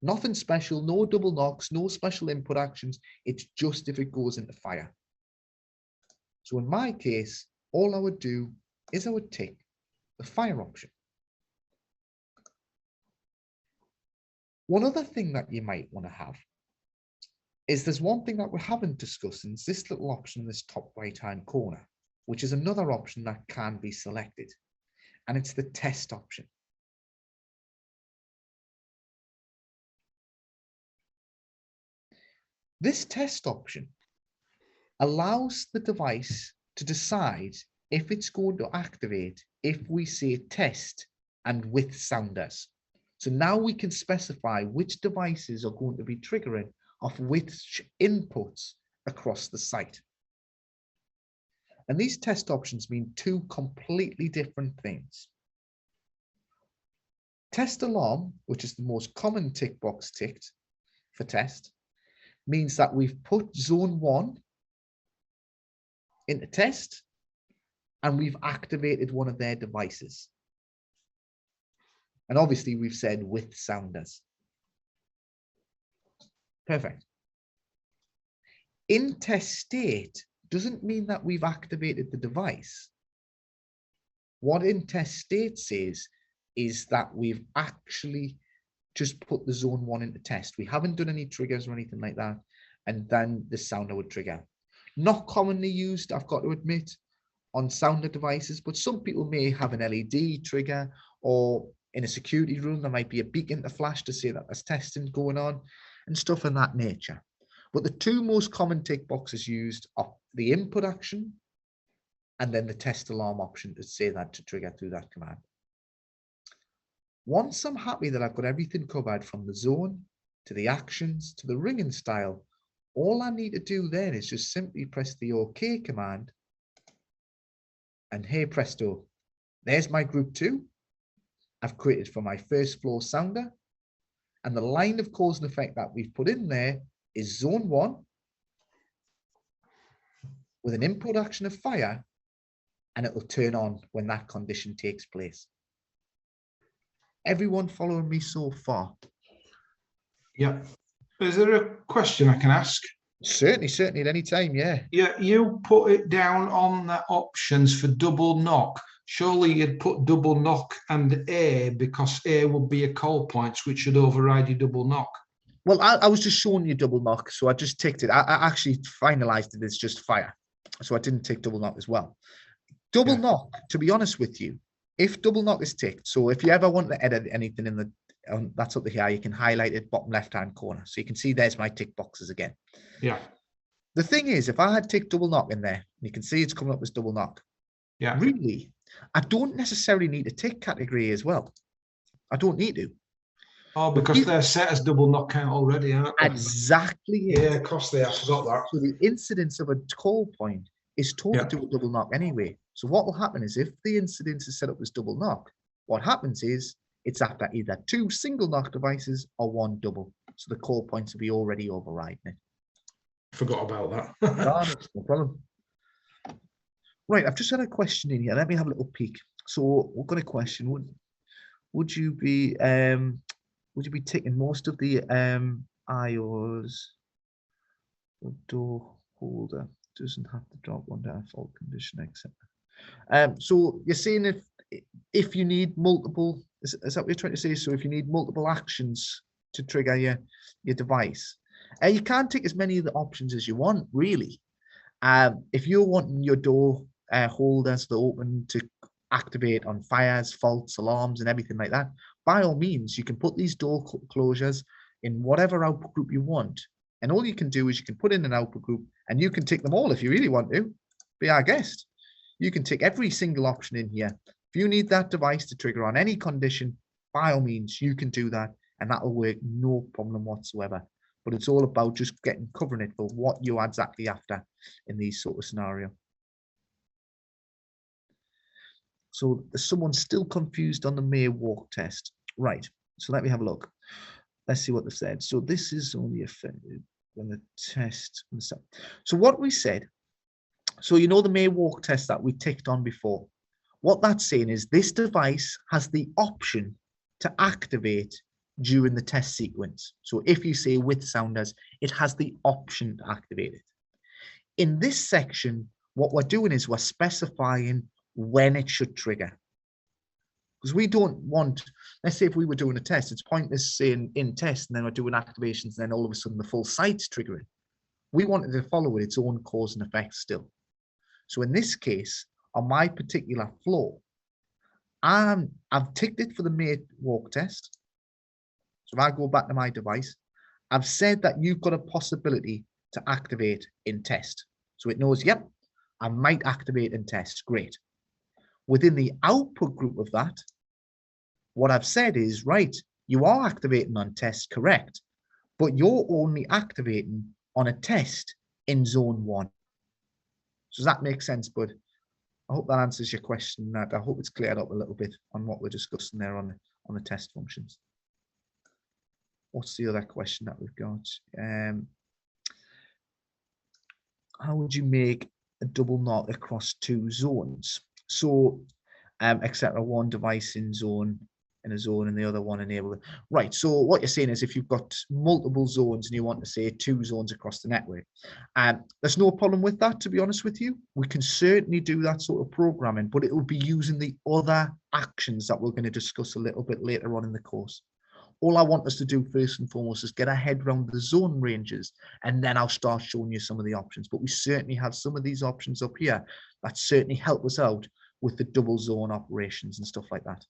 Nothing special, no double knocks, no special input actions. It's just if it goes into fire. So in my case, all I would do is I would tick the fire option. One other thing that you might want to have is there's one thing that we haven't discussed, and it's this little option in this top right-hand corner, which is another option that can be selected, and it's the test option. This test option allows the device to decide if it's going to activate if we say test and with sounders. So now we can specify which devices are going to be triggering of which inputs across the site. And these test options mean 2 completely different things. Test alarm, which is the most common tick box ticked for test, means that we've put zone 1 into test and we've activated one of their devices. And obviously we've said with sounders. Perfect. In test state doesn't mean that we've activated the device. What in test state says is that we've actually just put the zone 1 into test. We haven't done any triggers or anything like that. And then the sounder would trigger. Not commonly used, I've got to admit, on sounder devices, but some people may have an LED trigger, or in a security room, there might be a beacon to flash to say that there's testing going on and stuff of that nature. But the two most common tick boxes used are the input action and then the test alarm option to say that to trigger through that command. Once I'm happy that I've got everything covered from the zone to the actions to the ringing style, all I need to do then is just simply press the OK command, and hey presto, there's my group 2 I've created for my first floor sounder, and the line of cause and effect that we've put in there is zone 1 with an input action of fire, and it will turn on when that condition takes place. Everyone following me so far? Yeah. Is there a question I can ask? Certainly at any time, yeah. Yeah, you put it down on the options for double knock. Surely you'd put double knock and A, because A would be a call points, which should override your double knock. Well, I was just showing you double knock, so I just ticked it. I actually finalized it as just fire, so I didn't tick double knock as well. Double knock, to be honest with you, if double knock is ticked, so if you ever want to edit anything in the, that's up here, you can highlight it bottom left-hand corner. So you can see there's my tick boxes again. Yeah. The thing is, if I had ticked double knock in there, you can see it's coming up as double knock. Yeah. Really, I don't necessarily need a tick category as well. I don't need to. Oh, because they're set as double knockout already, aren't they? Exactly. Yeah, of course they are. I forgot that. So the incidence of a call point is taught to do a double knock anyway. So what will happen is if the incidence is set up as double knock, what happens is it's after either 2 single knock devices or 1 double. So the call points will be already overriding it. Forgot about that. No problem. Right, I've just had a question in here. Let me have a little peek. So we've got a question. Would you be ticking most of the IOs? Door holder doesn't have to drop one default condition, etc. So you're saying if you need multiple, is that what you're trying to say? So if you need multiple actions to trigger your device, you can't take as many of the options as you want, really. If you're wanting your door holders to open to activate on fires, faults, alarms, and everything like that, by all means, you can put these door closures in whatever output group you want. And all you can do is you can put in an output group and you can tick them all if you really want to. Be our guest. You can tick every single option in here. If you need that device to trigger on any condition, by all means, you can do that. And that'll work no problem whatsoever. But it's all about just covering it for what you're exactly after in these sort of scenario. So someone's still confused on the May walk test. Right. So let me have a look. Let's see what they've said. So this is only offended when the test. So what we said, so you know the May walk test that we ticked on before. What that's saying is this device has the option to activate during the test sequence. So if you say with sounders, it has the option to activate it. In this section, what we're doing is we're specifying when it should trigger. Because we don't want, let's say if we were doing a test, it's pointless saying in test and then we're doing activations and then all of a sudden the full site's triggering. We wanted to follow its own cause and effect still. So in this case, on my particular floor, I've ticked it for the May walk test. So if I go back to my device, I've said that you've got a possibility to activate in test. So it knows, yep, I might activate in test. Great. Within the output group of that, what I've said is, right, you are activating on test, correct, but you're only activating on a test in zone 1. So does that make sense, bud? I hope that answers your question. I hope it's cleared up a little bit on what we're discussing there on the test functions. What's the other question that we've got? How would you make a double knock across 2 zones? So, etc. 1 device in zone in a zone and the other one enable it. Right, so what you're saying is if you've got multiple zones and you want to say 2 zones across the network, there's no problem with that, to be honest with you. We can certainly do that sort of programming, but it will be using the other actions that we're going to discuss a little bit later on in the course. All I want us to do first and foremost is get our head around the zone ranges, and then I'll start showing you some of the options. But we certainly have some of these options up here that certainly help us out with the double zone operations and stuff like that.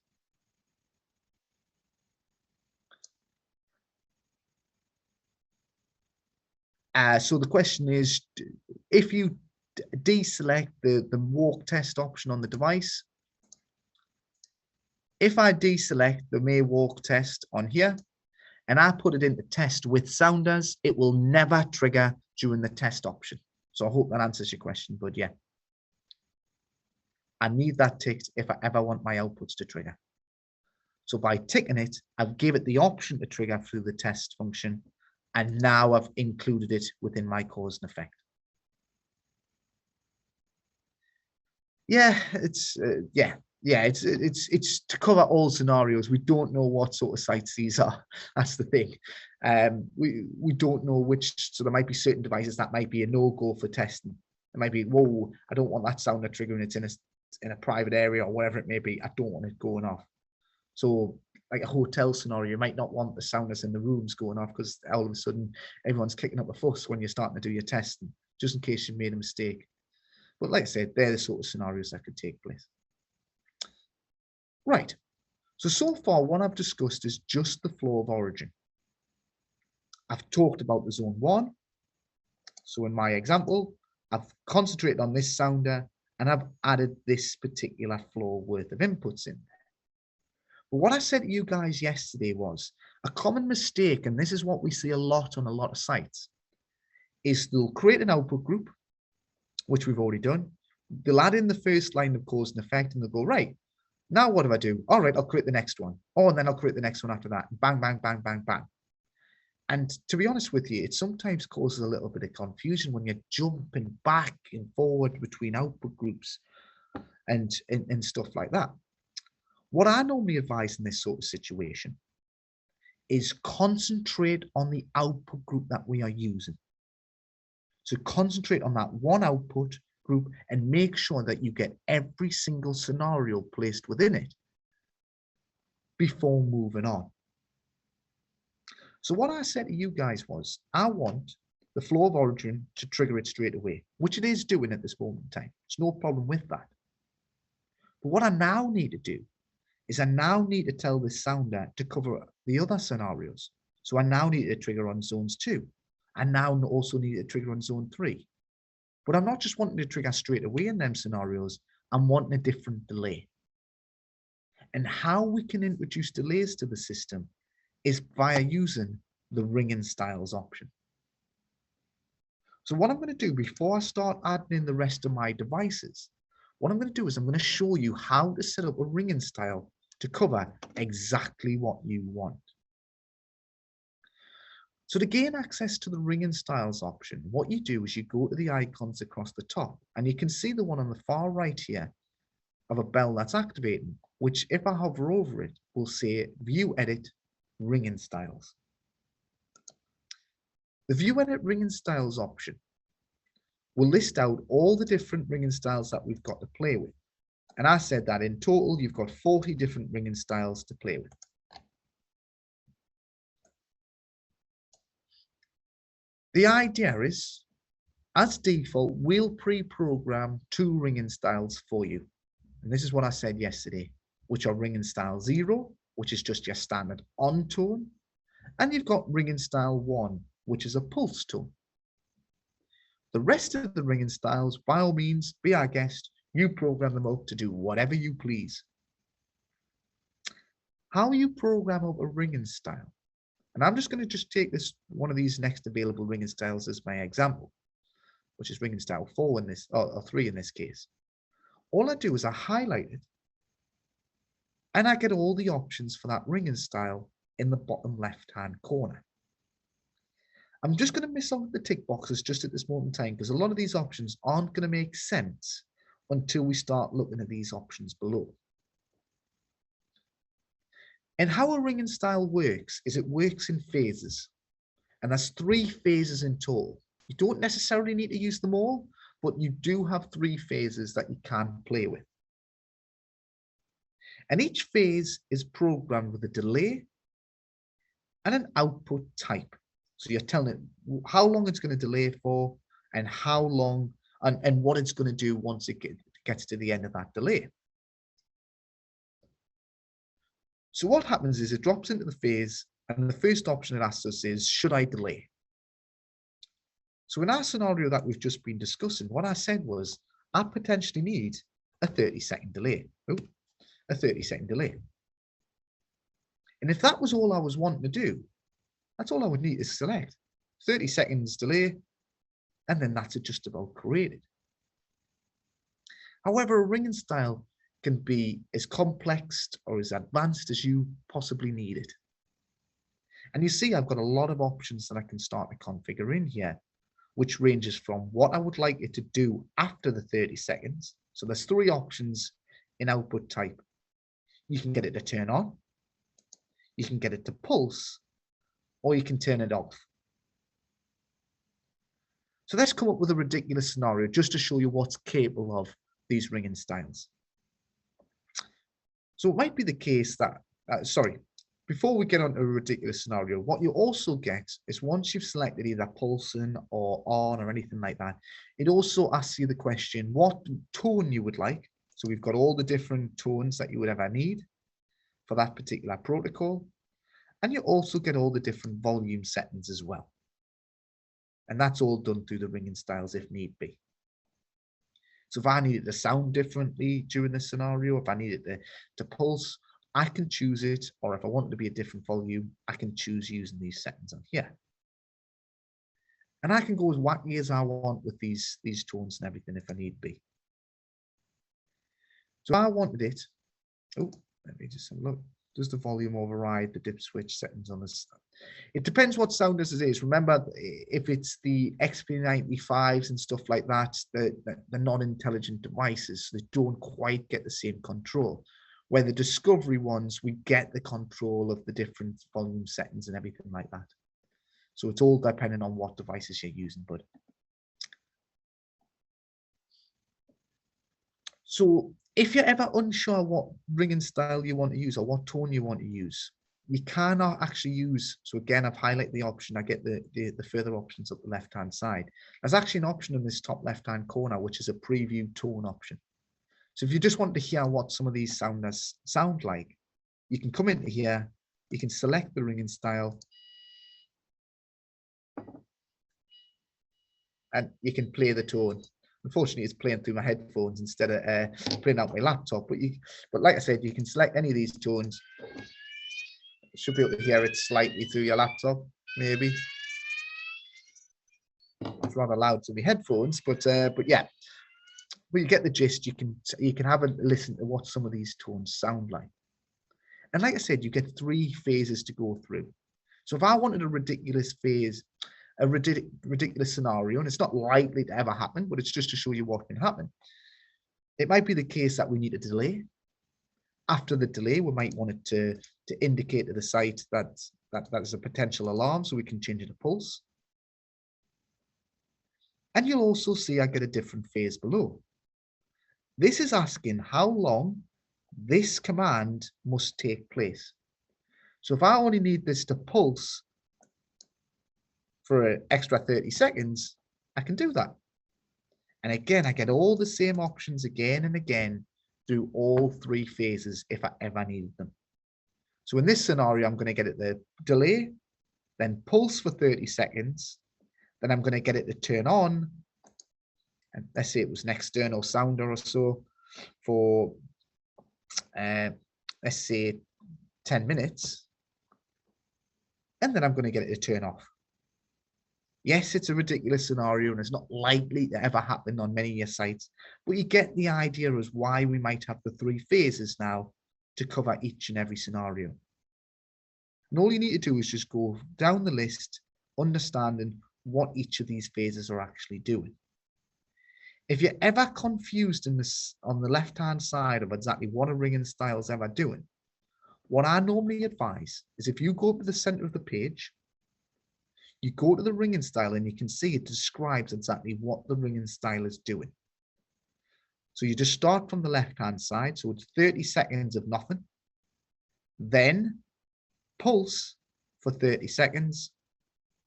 So the question is, if you deselect the walk test option on the device, if I deselect the may walk test on here and I put it into test with sounders, it will never trigger during the test option. So I hope that answers your question, but yeah. I need that ticked if I ever want my outputs to trigger. So by ticking it, I've given it the option to trigger through the test function, and now I've included it within my cause and effect. Yeah, it's it's to cover all scenarios. We don't know what sort of sites these are. That's the thing. We don't know which. So there might be certain devices that might be a no-go for testing. It might be, whoa, I don't want that sounder triggering. It's in a private area or whatever it may be. I don't want it going off. So like a hotel scenario, you might not want the sounders in the rooms going off because all of a sudden everyone's kicking up a fuss when you're starting to do your testing, just in case you made a mistake. But like I said, they're the sort of scenarios that could take place. Right. So far, what I've discussed is just the flow of origin. I've talked about the zone 1. So in my example, I've concentrated on this sounder and I've added this particular flow worth of inputs in there. But what I said to you guys yesterday was a common mistake, and this is what we see a lot on a lot of sites, is they'll create an output group, which we've already done. They'll add in the first line of cause and effect and they'll go, right, now what do I do? All right, I'll create the next one. Oh, and then I'll create the next one after that. Bang, bang, bang, bang, bang. And to be honest with you, it sometimes causes a little bit of confusion when you're jumping back and forward between output groups and stuff like that. What I normally advise in this sort of situation is concentrate on the output group that we are using. So concentrate on that one output group and make sure that you get every single scenario placed within it before moving on. So what I said to you guys was, I want the flow of origin to trigger it straight away, which it is doing at this moment in time. There's no problem with that. But what I now need to do is I now need to tell the sounder to cover the other scenarios. So I now need to trigger on zones 2. I now also need to trigger on zone 3. But I'm not just wanting to trigger straight away in them scenarios, I'm wanting a different delay. And how we can introduce delays to the system is via using the ringing styles option. So what I'm going to do before I start adding in the rest of my devices, what I'm going to do is I'm going to show you how to set up a ringing style to cover exactly what you want. So to gain access to the ringing styles option, what you do is you go to the icons across the top and you can see the one on the far right here of a bell that's activating, which if I hover over it, will say View Edit Ringing Styles. The View Edit Ringing Styles option will list out all the different ringing styles that we've got to play with. And I said that in total, you've got 40 different ringing styles to play with. The idea is, as default, we'll pre-program 2 ringing styles for you. And this is what I said yesterday, which are ringing style 0, which is just your standard on tone. And you've got ringing style 1, which is a pulse tone. The rest of the ringing styles, by all means, be our guest. You program them up to do whatever you please. How you program up a ringing style? And I'm just going to take this one of these next available ringing styles as my example, which is ringing style 4 in this, or 3 in this case. All I do is I highlight it, and I get all the options for that ringing style in the bottom left-hand corner. I'm just going to miss out the tick boxes just at this moment in time, because a lot of these options aren't going to make sense until we start looking at these options below. And how a ringing style works is it works in phases. And there's 3 phases in total. You don't necessarily need to use them all, but you do have 3 phases that you can play with. And each phase is programmed with a delay and an output type. So you're telling it how long it's going to delay for and how long and what it's going to do once it gets to the end of that delay. So what happens is it drops into the phase, and the first option it asks us is, should I delay? So in our scenario that we've just been discussing, what I said was, I potentially need a 30-second delay. A 30-second delay. And if that was all I was wanting to do, that's all I would need to select. 30 seconds delay, and then that's just about created. However, a ringing style can be as complex or as advanced as you possibly need it. And you see, I've got a lot of options that I can start to configure in here, which ranges from what I would like it to do after the 30 seconds. So there's 3 options in output type. You can get it to turn on, you can get it to pulse, or you can turn it off. So let's come up with a ridiculous scenario just to show you what's capable of these ringing styles. So it might be the case that, before we get on to a ridiculous scenario, what you also get is once you've selected either pulsing or on or anything like that, it also asks you the question, what tone you would like. So we've got all the different tones that you would ever need for that particular protocol. And you also get all the different volume settings as well. And that's all done through the ringing styles if need be. So if I need it to sound differently during the scenario, if I need it to pulse, I can choose it. Or if I want it to be a different volume, I can choose using these settings on here. And I can go as wacky as I want with these tones and everything if I need be. So I wanted it. Oh, let me just have a look. Does the volume override the dip switch settings on this? It depends what sound this is. Remember, if it's the XP95s and stuff like that, they're non-intelligent devices, so they don't quite get the same control. Where the Discovery ones, we get the control of the different volume settings and everything like that. So it's all depending on what devices you're using, bud. So if you're ever unsure what ringing style you want to use or what tone you want to use, you cannot actually use, so again, I've highlighted the option, I get the further options up the left-hand side. There's actually an option in this top left-hand corner, which is a preview tone option. So if you just want to hear what some of these sound like, you can come into here, you can select the ringing style, and you can play the tone. Unfortunately, it's playing through my headphones instead of playing out my laptop. But like I said, you can select any of these tones. You should be able to hear it slightly through your laptop, maybe. It's rather loud through my headphones, but yeah. Well, you get the gist. You can have a listen to what some of these tones sound like. And like I said, you get 3 phases to go through. So if I wanted a ridiculous phase, a ridiculous scenario, and it's not likely to ever happen, but it's just to show you what can happen. It might be the case that we need a delay. After the delay, we might want it to indicate to the site that is a potential alarm, so we can change it to pulse. And you'll also see I get a different phase below. This is asking how long this command must take place. So if I only need this to pulse for an extra 30 seconds, I can do that. And again, I get all the same options again and again through all 3 phases if I ever needed them. So in this scenario, I'm going to get it the delay, then pulse for 30 seconds, then I'm going to get it to turn on, and let's say it was an external sounder or so for, let's say 10 minutes, and then I'm going to get it to turn off. Yes, it's a ridiculous scenario and it's not likely to ever happen on many of your sites, but you get the idea as why we might have the 3 phases now to cover each and every scenario. And all you need to do is just go down the list, understanding what each of these phases are actually doing. If you're ever confused in this on the left-hand side of exactly what a ringing style is ever doing, What I normally advise is if you go to the center of the page, you go to the ringing style and you can see it describes exactly what the ringing style is doing. So you just start from the left-hand side. So it's 30 seconds of nothing. Then pulse for 30 seconds.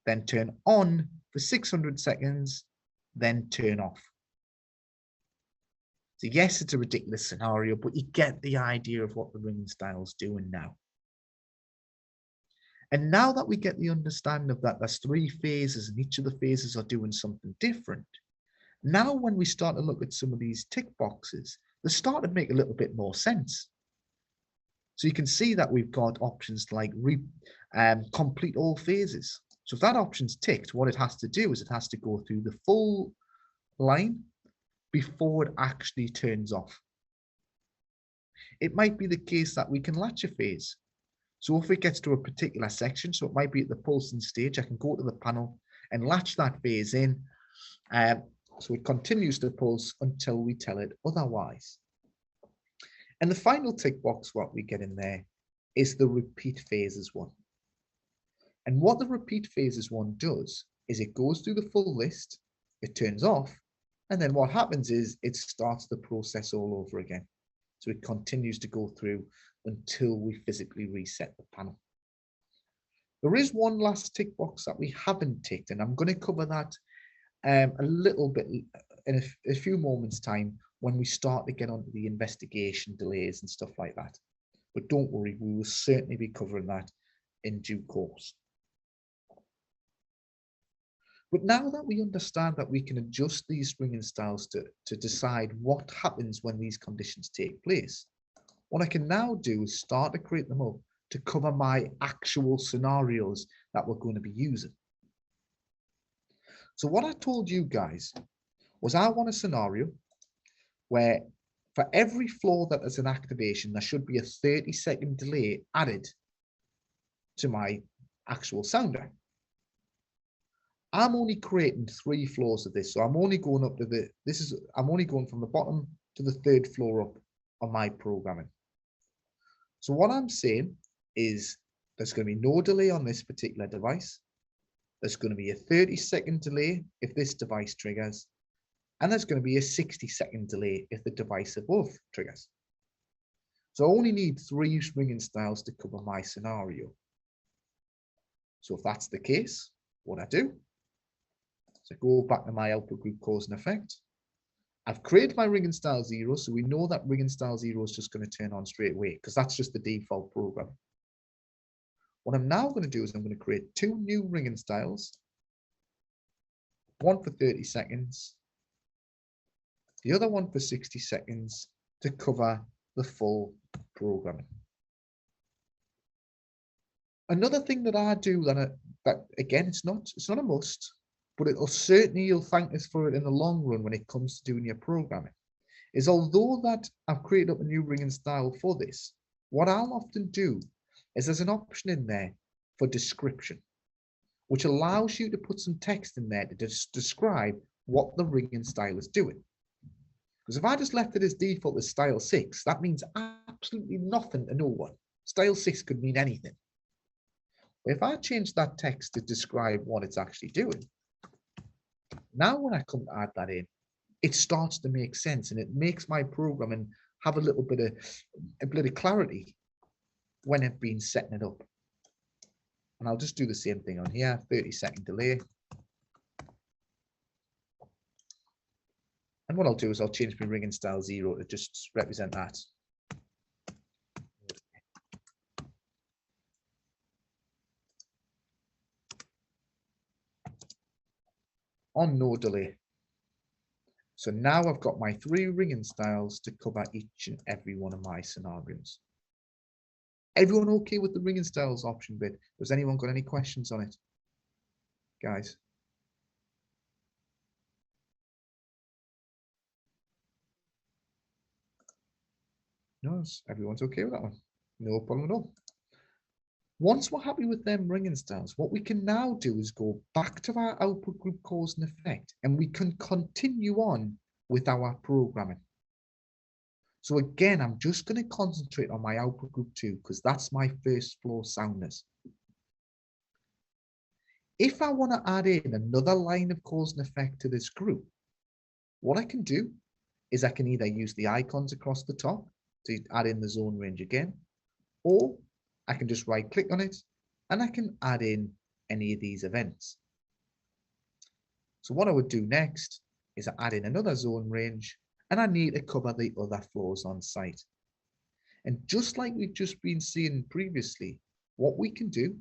Then turn on for 600 seconds. Then turn off. So yes, it's a ridiculous scenario, but you get the idea of what the ringing style is doing now. And now that we get the understanding of that, there's 3 phases and each of the phases are doing something different. Now, when we start to look at some of these tick boxes, they start to make a little bit more sense. So you can see that we've got options like complete all phases. So if that option's ticked, what it has to do is it has to go through the full line before it actually turns off. It might be the case that we can latch a phase. So if it gets to a particular section, so it might be at the pulsing stage, I can go to the panel and latch that phase in. So it continues to pulse until we tell it otherwise. And the final tick box, what we get in there is the repeat phases one. And what the repeat phases one does is it goes through the full list, it turns off, and then what happens is it starts the process all over again. So it continues to go through until we physically reset the panel. There is one last tick box that we haven't ticked, and I'm going to cover that a little bit in a few moments time when we start to get onto the investigation delays and stuff like that. But don't worry, we will certainly be covering that in due course. But now that we understand that we can adjust these ringing styles to decide what happens when these conditions take place, what I can now do is start to create them up to cover my actual scenarios that we're going to be using. So what I told you guys was I want a scenario where for every floor that is an activation, there should be a 30-second delay added to my actual sounder. I'm only creating 3 floors of this. So I'm only going up to I'm only going from the bottom to the 3rd floor up on my programming. So what I'm saying is there's going to be no delay on this particular device. There's going to be a 30-second delay if this device triggers, and there's going to be a 60-second delay if the device above triggers. So I only need 3 ringing styles to cover my scenario. So if that's the case, what I do is I go back to my output group cause and effect. I've created my ringing style 0, so we know that ringing style 0 is just going to turn on straight away because that's just the default program. What I'm now going to do is I'm going to create 2 new ringing styles, one for 30 seconds, the other one for 60 seconds to cover the full programming. Another thing that I do that again, it's not a must, but you'll thank us for it in the long run when it comes to doing your programming, is although that I've created up a new ringing style for this, what I'll often do is there's an option in there for description, which allows you to put some text in there to just describe what the ringing style is doing. Because if I just left it as default as style 6, that means absolutely nothing to no one. Style 6 could mean anything. But if I change that text to describe what it's actually doing, now when I come to add that in, it starts to make sense and it makes my programming have a bit of clarity when I've been setting it up. And I'll just do the same thing on here, 30-second delay. And what I'll do is I'll change my ringing style 0 to just represent that. On no delay. So now I've got my 3 ringing styles to cover each and every one of my scenarios. Everyone okay with the ringing styles option bit? Has anyone got any questions on it, guys? No, everyone's okay with that one. No problem at all. Once we're happy with them ringing styles, what we can now do is go back to our output group cause and effect, and we can continue on with our programming. So again, I'm just going to concentrate on my output group 2 because that's my first floor soundness. If I want to add in another line of cause and effect to this group, what I can do is I can either use the icons across the top to add in the zone range again, or I can just right click on it and I can add in any of these events. So what I would do next is I add in another zone range and I need to cover the other floors on site. And just like we've just been seeing previously, what we can do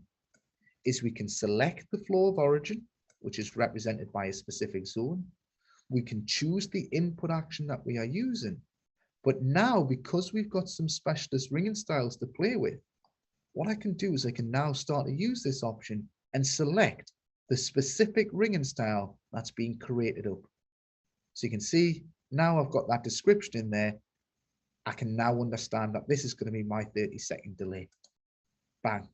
is we can select the floor of origin, which is represented by a specific zone. We can choose the input action that we are using. But now, because we've got some specialist ringing styles to play with, what I can do is I can now start to use this option and select the specific ringing style that's being created up. So you can see now I've got that description in there. I can now understand that this is going to be my 30-second delay. Bang.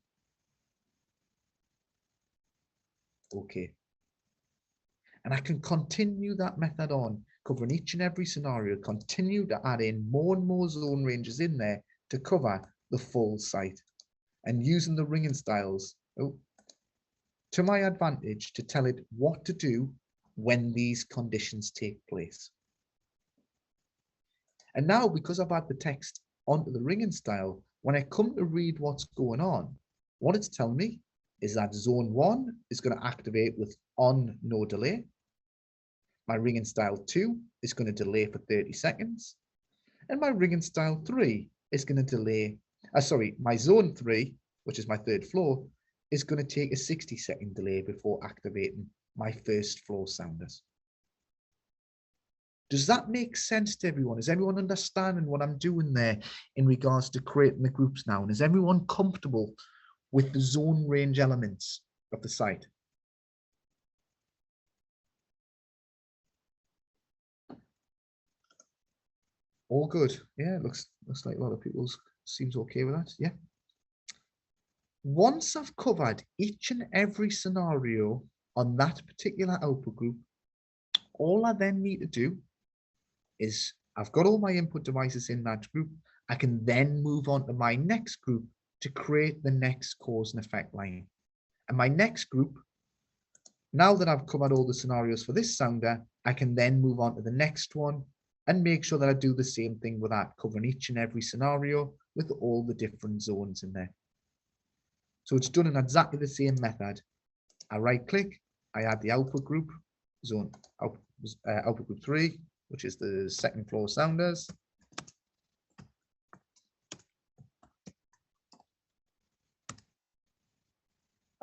Okay. And I can continue that method on, covering each and every scenario, continue to add in more and more zone ranges in there to cover the full site, and using the ringing styles to my advantage to tell it what to do when these conditions take place. And now, because I've had the text onto the ringing style, when I come to read what's going on, what it's telling me is that zone 1 is going to activate with on no delay. My ringing style 2 is going to delay for 30 seconds. And my ringing style 3 is going to delay, my zone 3, which is my third floor, is going to take a 60-second delay before activating my first floor sounders. Does that make sense to everyone? Is everyone understanding what I'm doing there in regards to creating the groups now? And is everyone comfortable with the zone range elements of the site? All good. Yeah, looks like a lot of people seems okay with that. Yeah. Once I've covered each and every scenario on that particular output group, all I then need to do is I've got all my input devices in that group. I can then move on to my next group to create the next cause and effect line. And my next group, now that I've covered all the scenarios for this sounder, I can then move on to the next one and make sure that I do the same thing with that, covering each and every scenario with all the different zones in there. So it's done in exactly the same method. I right click, I add the output group, zone output group 3, which is the second floor sounders.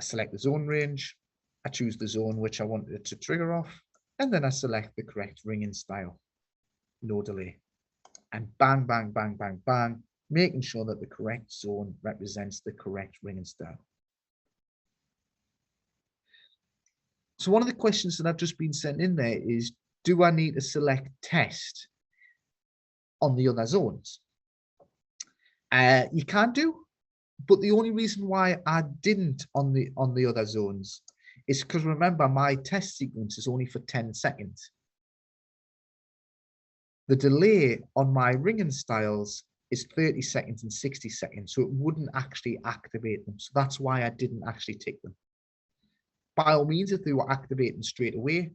I select the zone range, I choose the zone which I wanted it to trigger off, and then I select the correct ringing style, no delay. And bang, bang, bang, bang, bang, making sure that the correct zone represents the correct ringing style. So one of the questions that I've just been sent in there is, do I need to select test on the other zones? You can do, but the only reason why I didn't on the other zones is because, remember, my test sequence is only for 10 seconds. The delay on my ringing styles is 30 seconds and 60 seconds, so it wouldn't actually activate them. So that's why I didn't actually tick them. By all means, if they were activating straight away,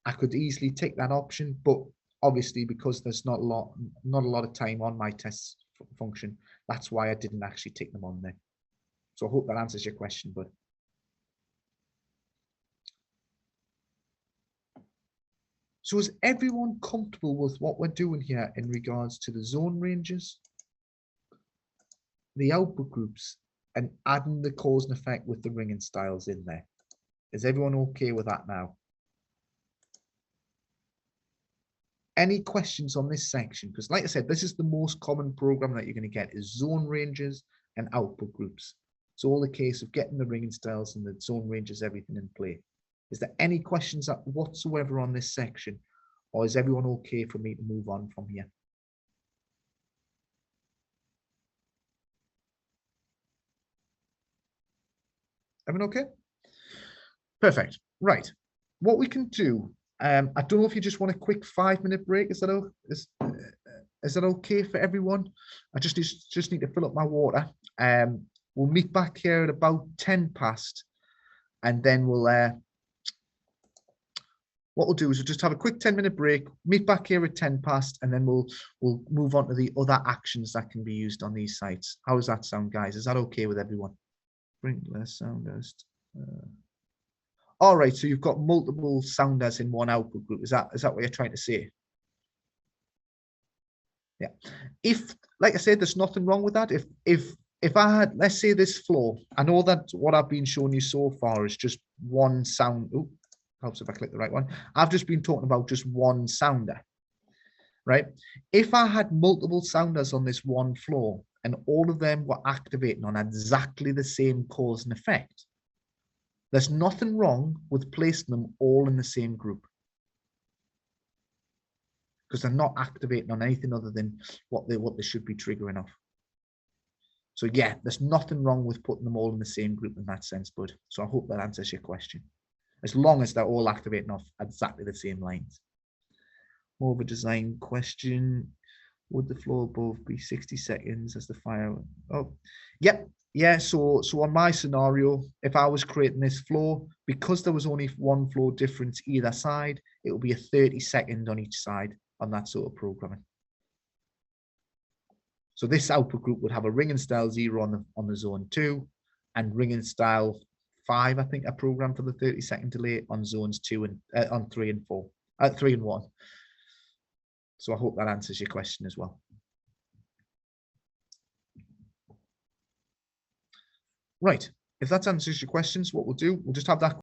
I could easily tick that option, but obviously because there's not a lot of time on my test function, that's why I didn't actually tick them on there. So I hope that answers your question, bud. So is everyone comfortable with what we're doing here in regards to the zone ranges, the output groups, and adding the cause and effect with the ringing styles in there? Is everyone okay with that now? Any questions on this section? Because like I said, this is the most common program that you're going to get is zone ranges and output groups. It's all a case of getting the ringing styles and the zone ranges, everything in play. Is there any questions whatsoever on this section? Or is everyone okay for me to move on from here? Everyone okay? Perfect. Right. What we can do, I don't know if you just want a quick 5-minute break. Is that Is that okay for everyone? I just need to fill up my water. We'll meet back here at about 10 past, and then what we'll do is we'll just have a quick 10-minute break, meet back here at 10 past, and then we'll move on to the other actions that can be used on these sites. How does that sound, guys? Is that okay with everyone? Sprinkler, sounders. All right, so you've got multiple sounders in one output group. Is that what you're trying to say? Yeah. If, like I said, there's nothing wrong with that. If I had, let's say this floor, I know that what I've been showing you so far is just one sound. Oh, helps if I click the right one. I've just been talking about just one sounder, right? If I had multiple sounders on this one floor and all of them were activating on exactly the same cause and effect, there's nothing wrong with placing them all in the same group, because they're not activating on anything other than what they should be triggering off. So yeah, there's nothing wrong with putting them all in the same group in that sense, bud. So I hope that answers your question. As long as they're all activating off exactly the same lines. More of a design question. Would the flow above be 60 seconds as the fire? Oh, yep. Yeah, so on my scenario, if I was creating this flow, because there was only one flow difference either side, it will be a 30-second on each side on that sort of programming. So this output group would have a ring and style 0 on the zone 2 and ring and style 5, I think, a program for the 30-second delay on zones 2 and on 3 and 4, 3 and 1. So I hope that answers your question as well. Right, if that answers your questions, what we'll do, we'll just have that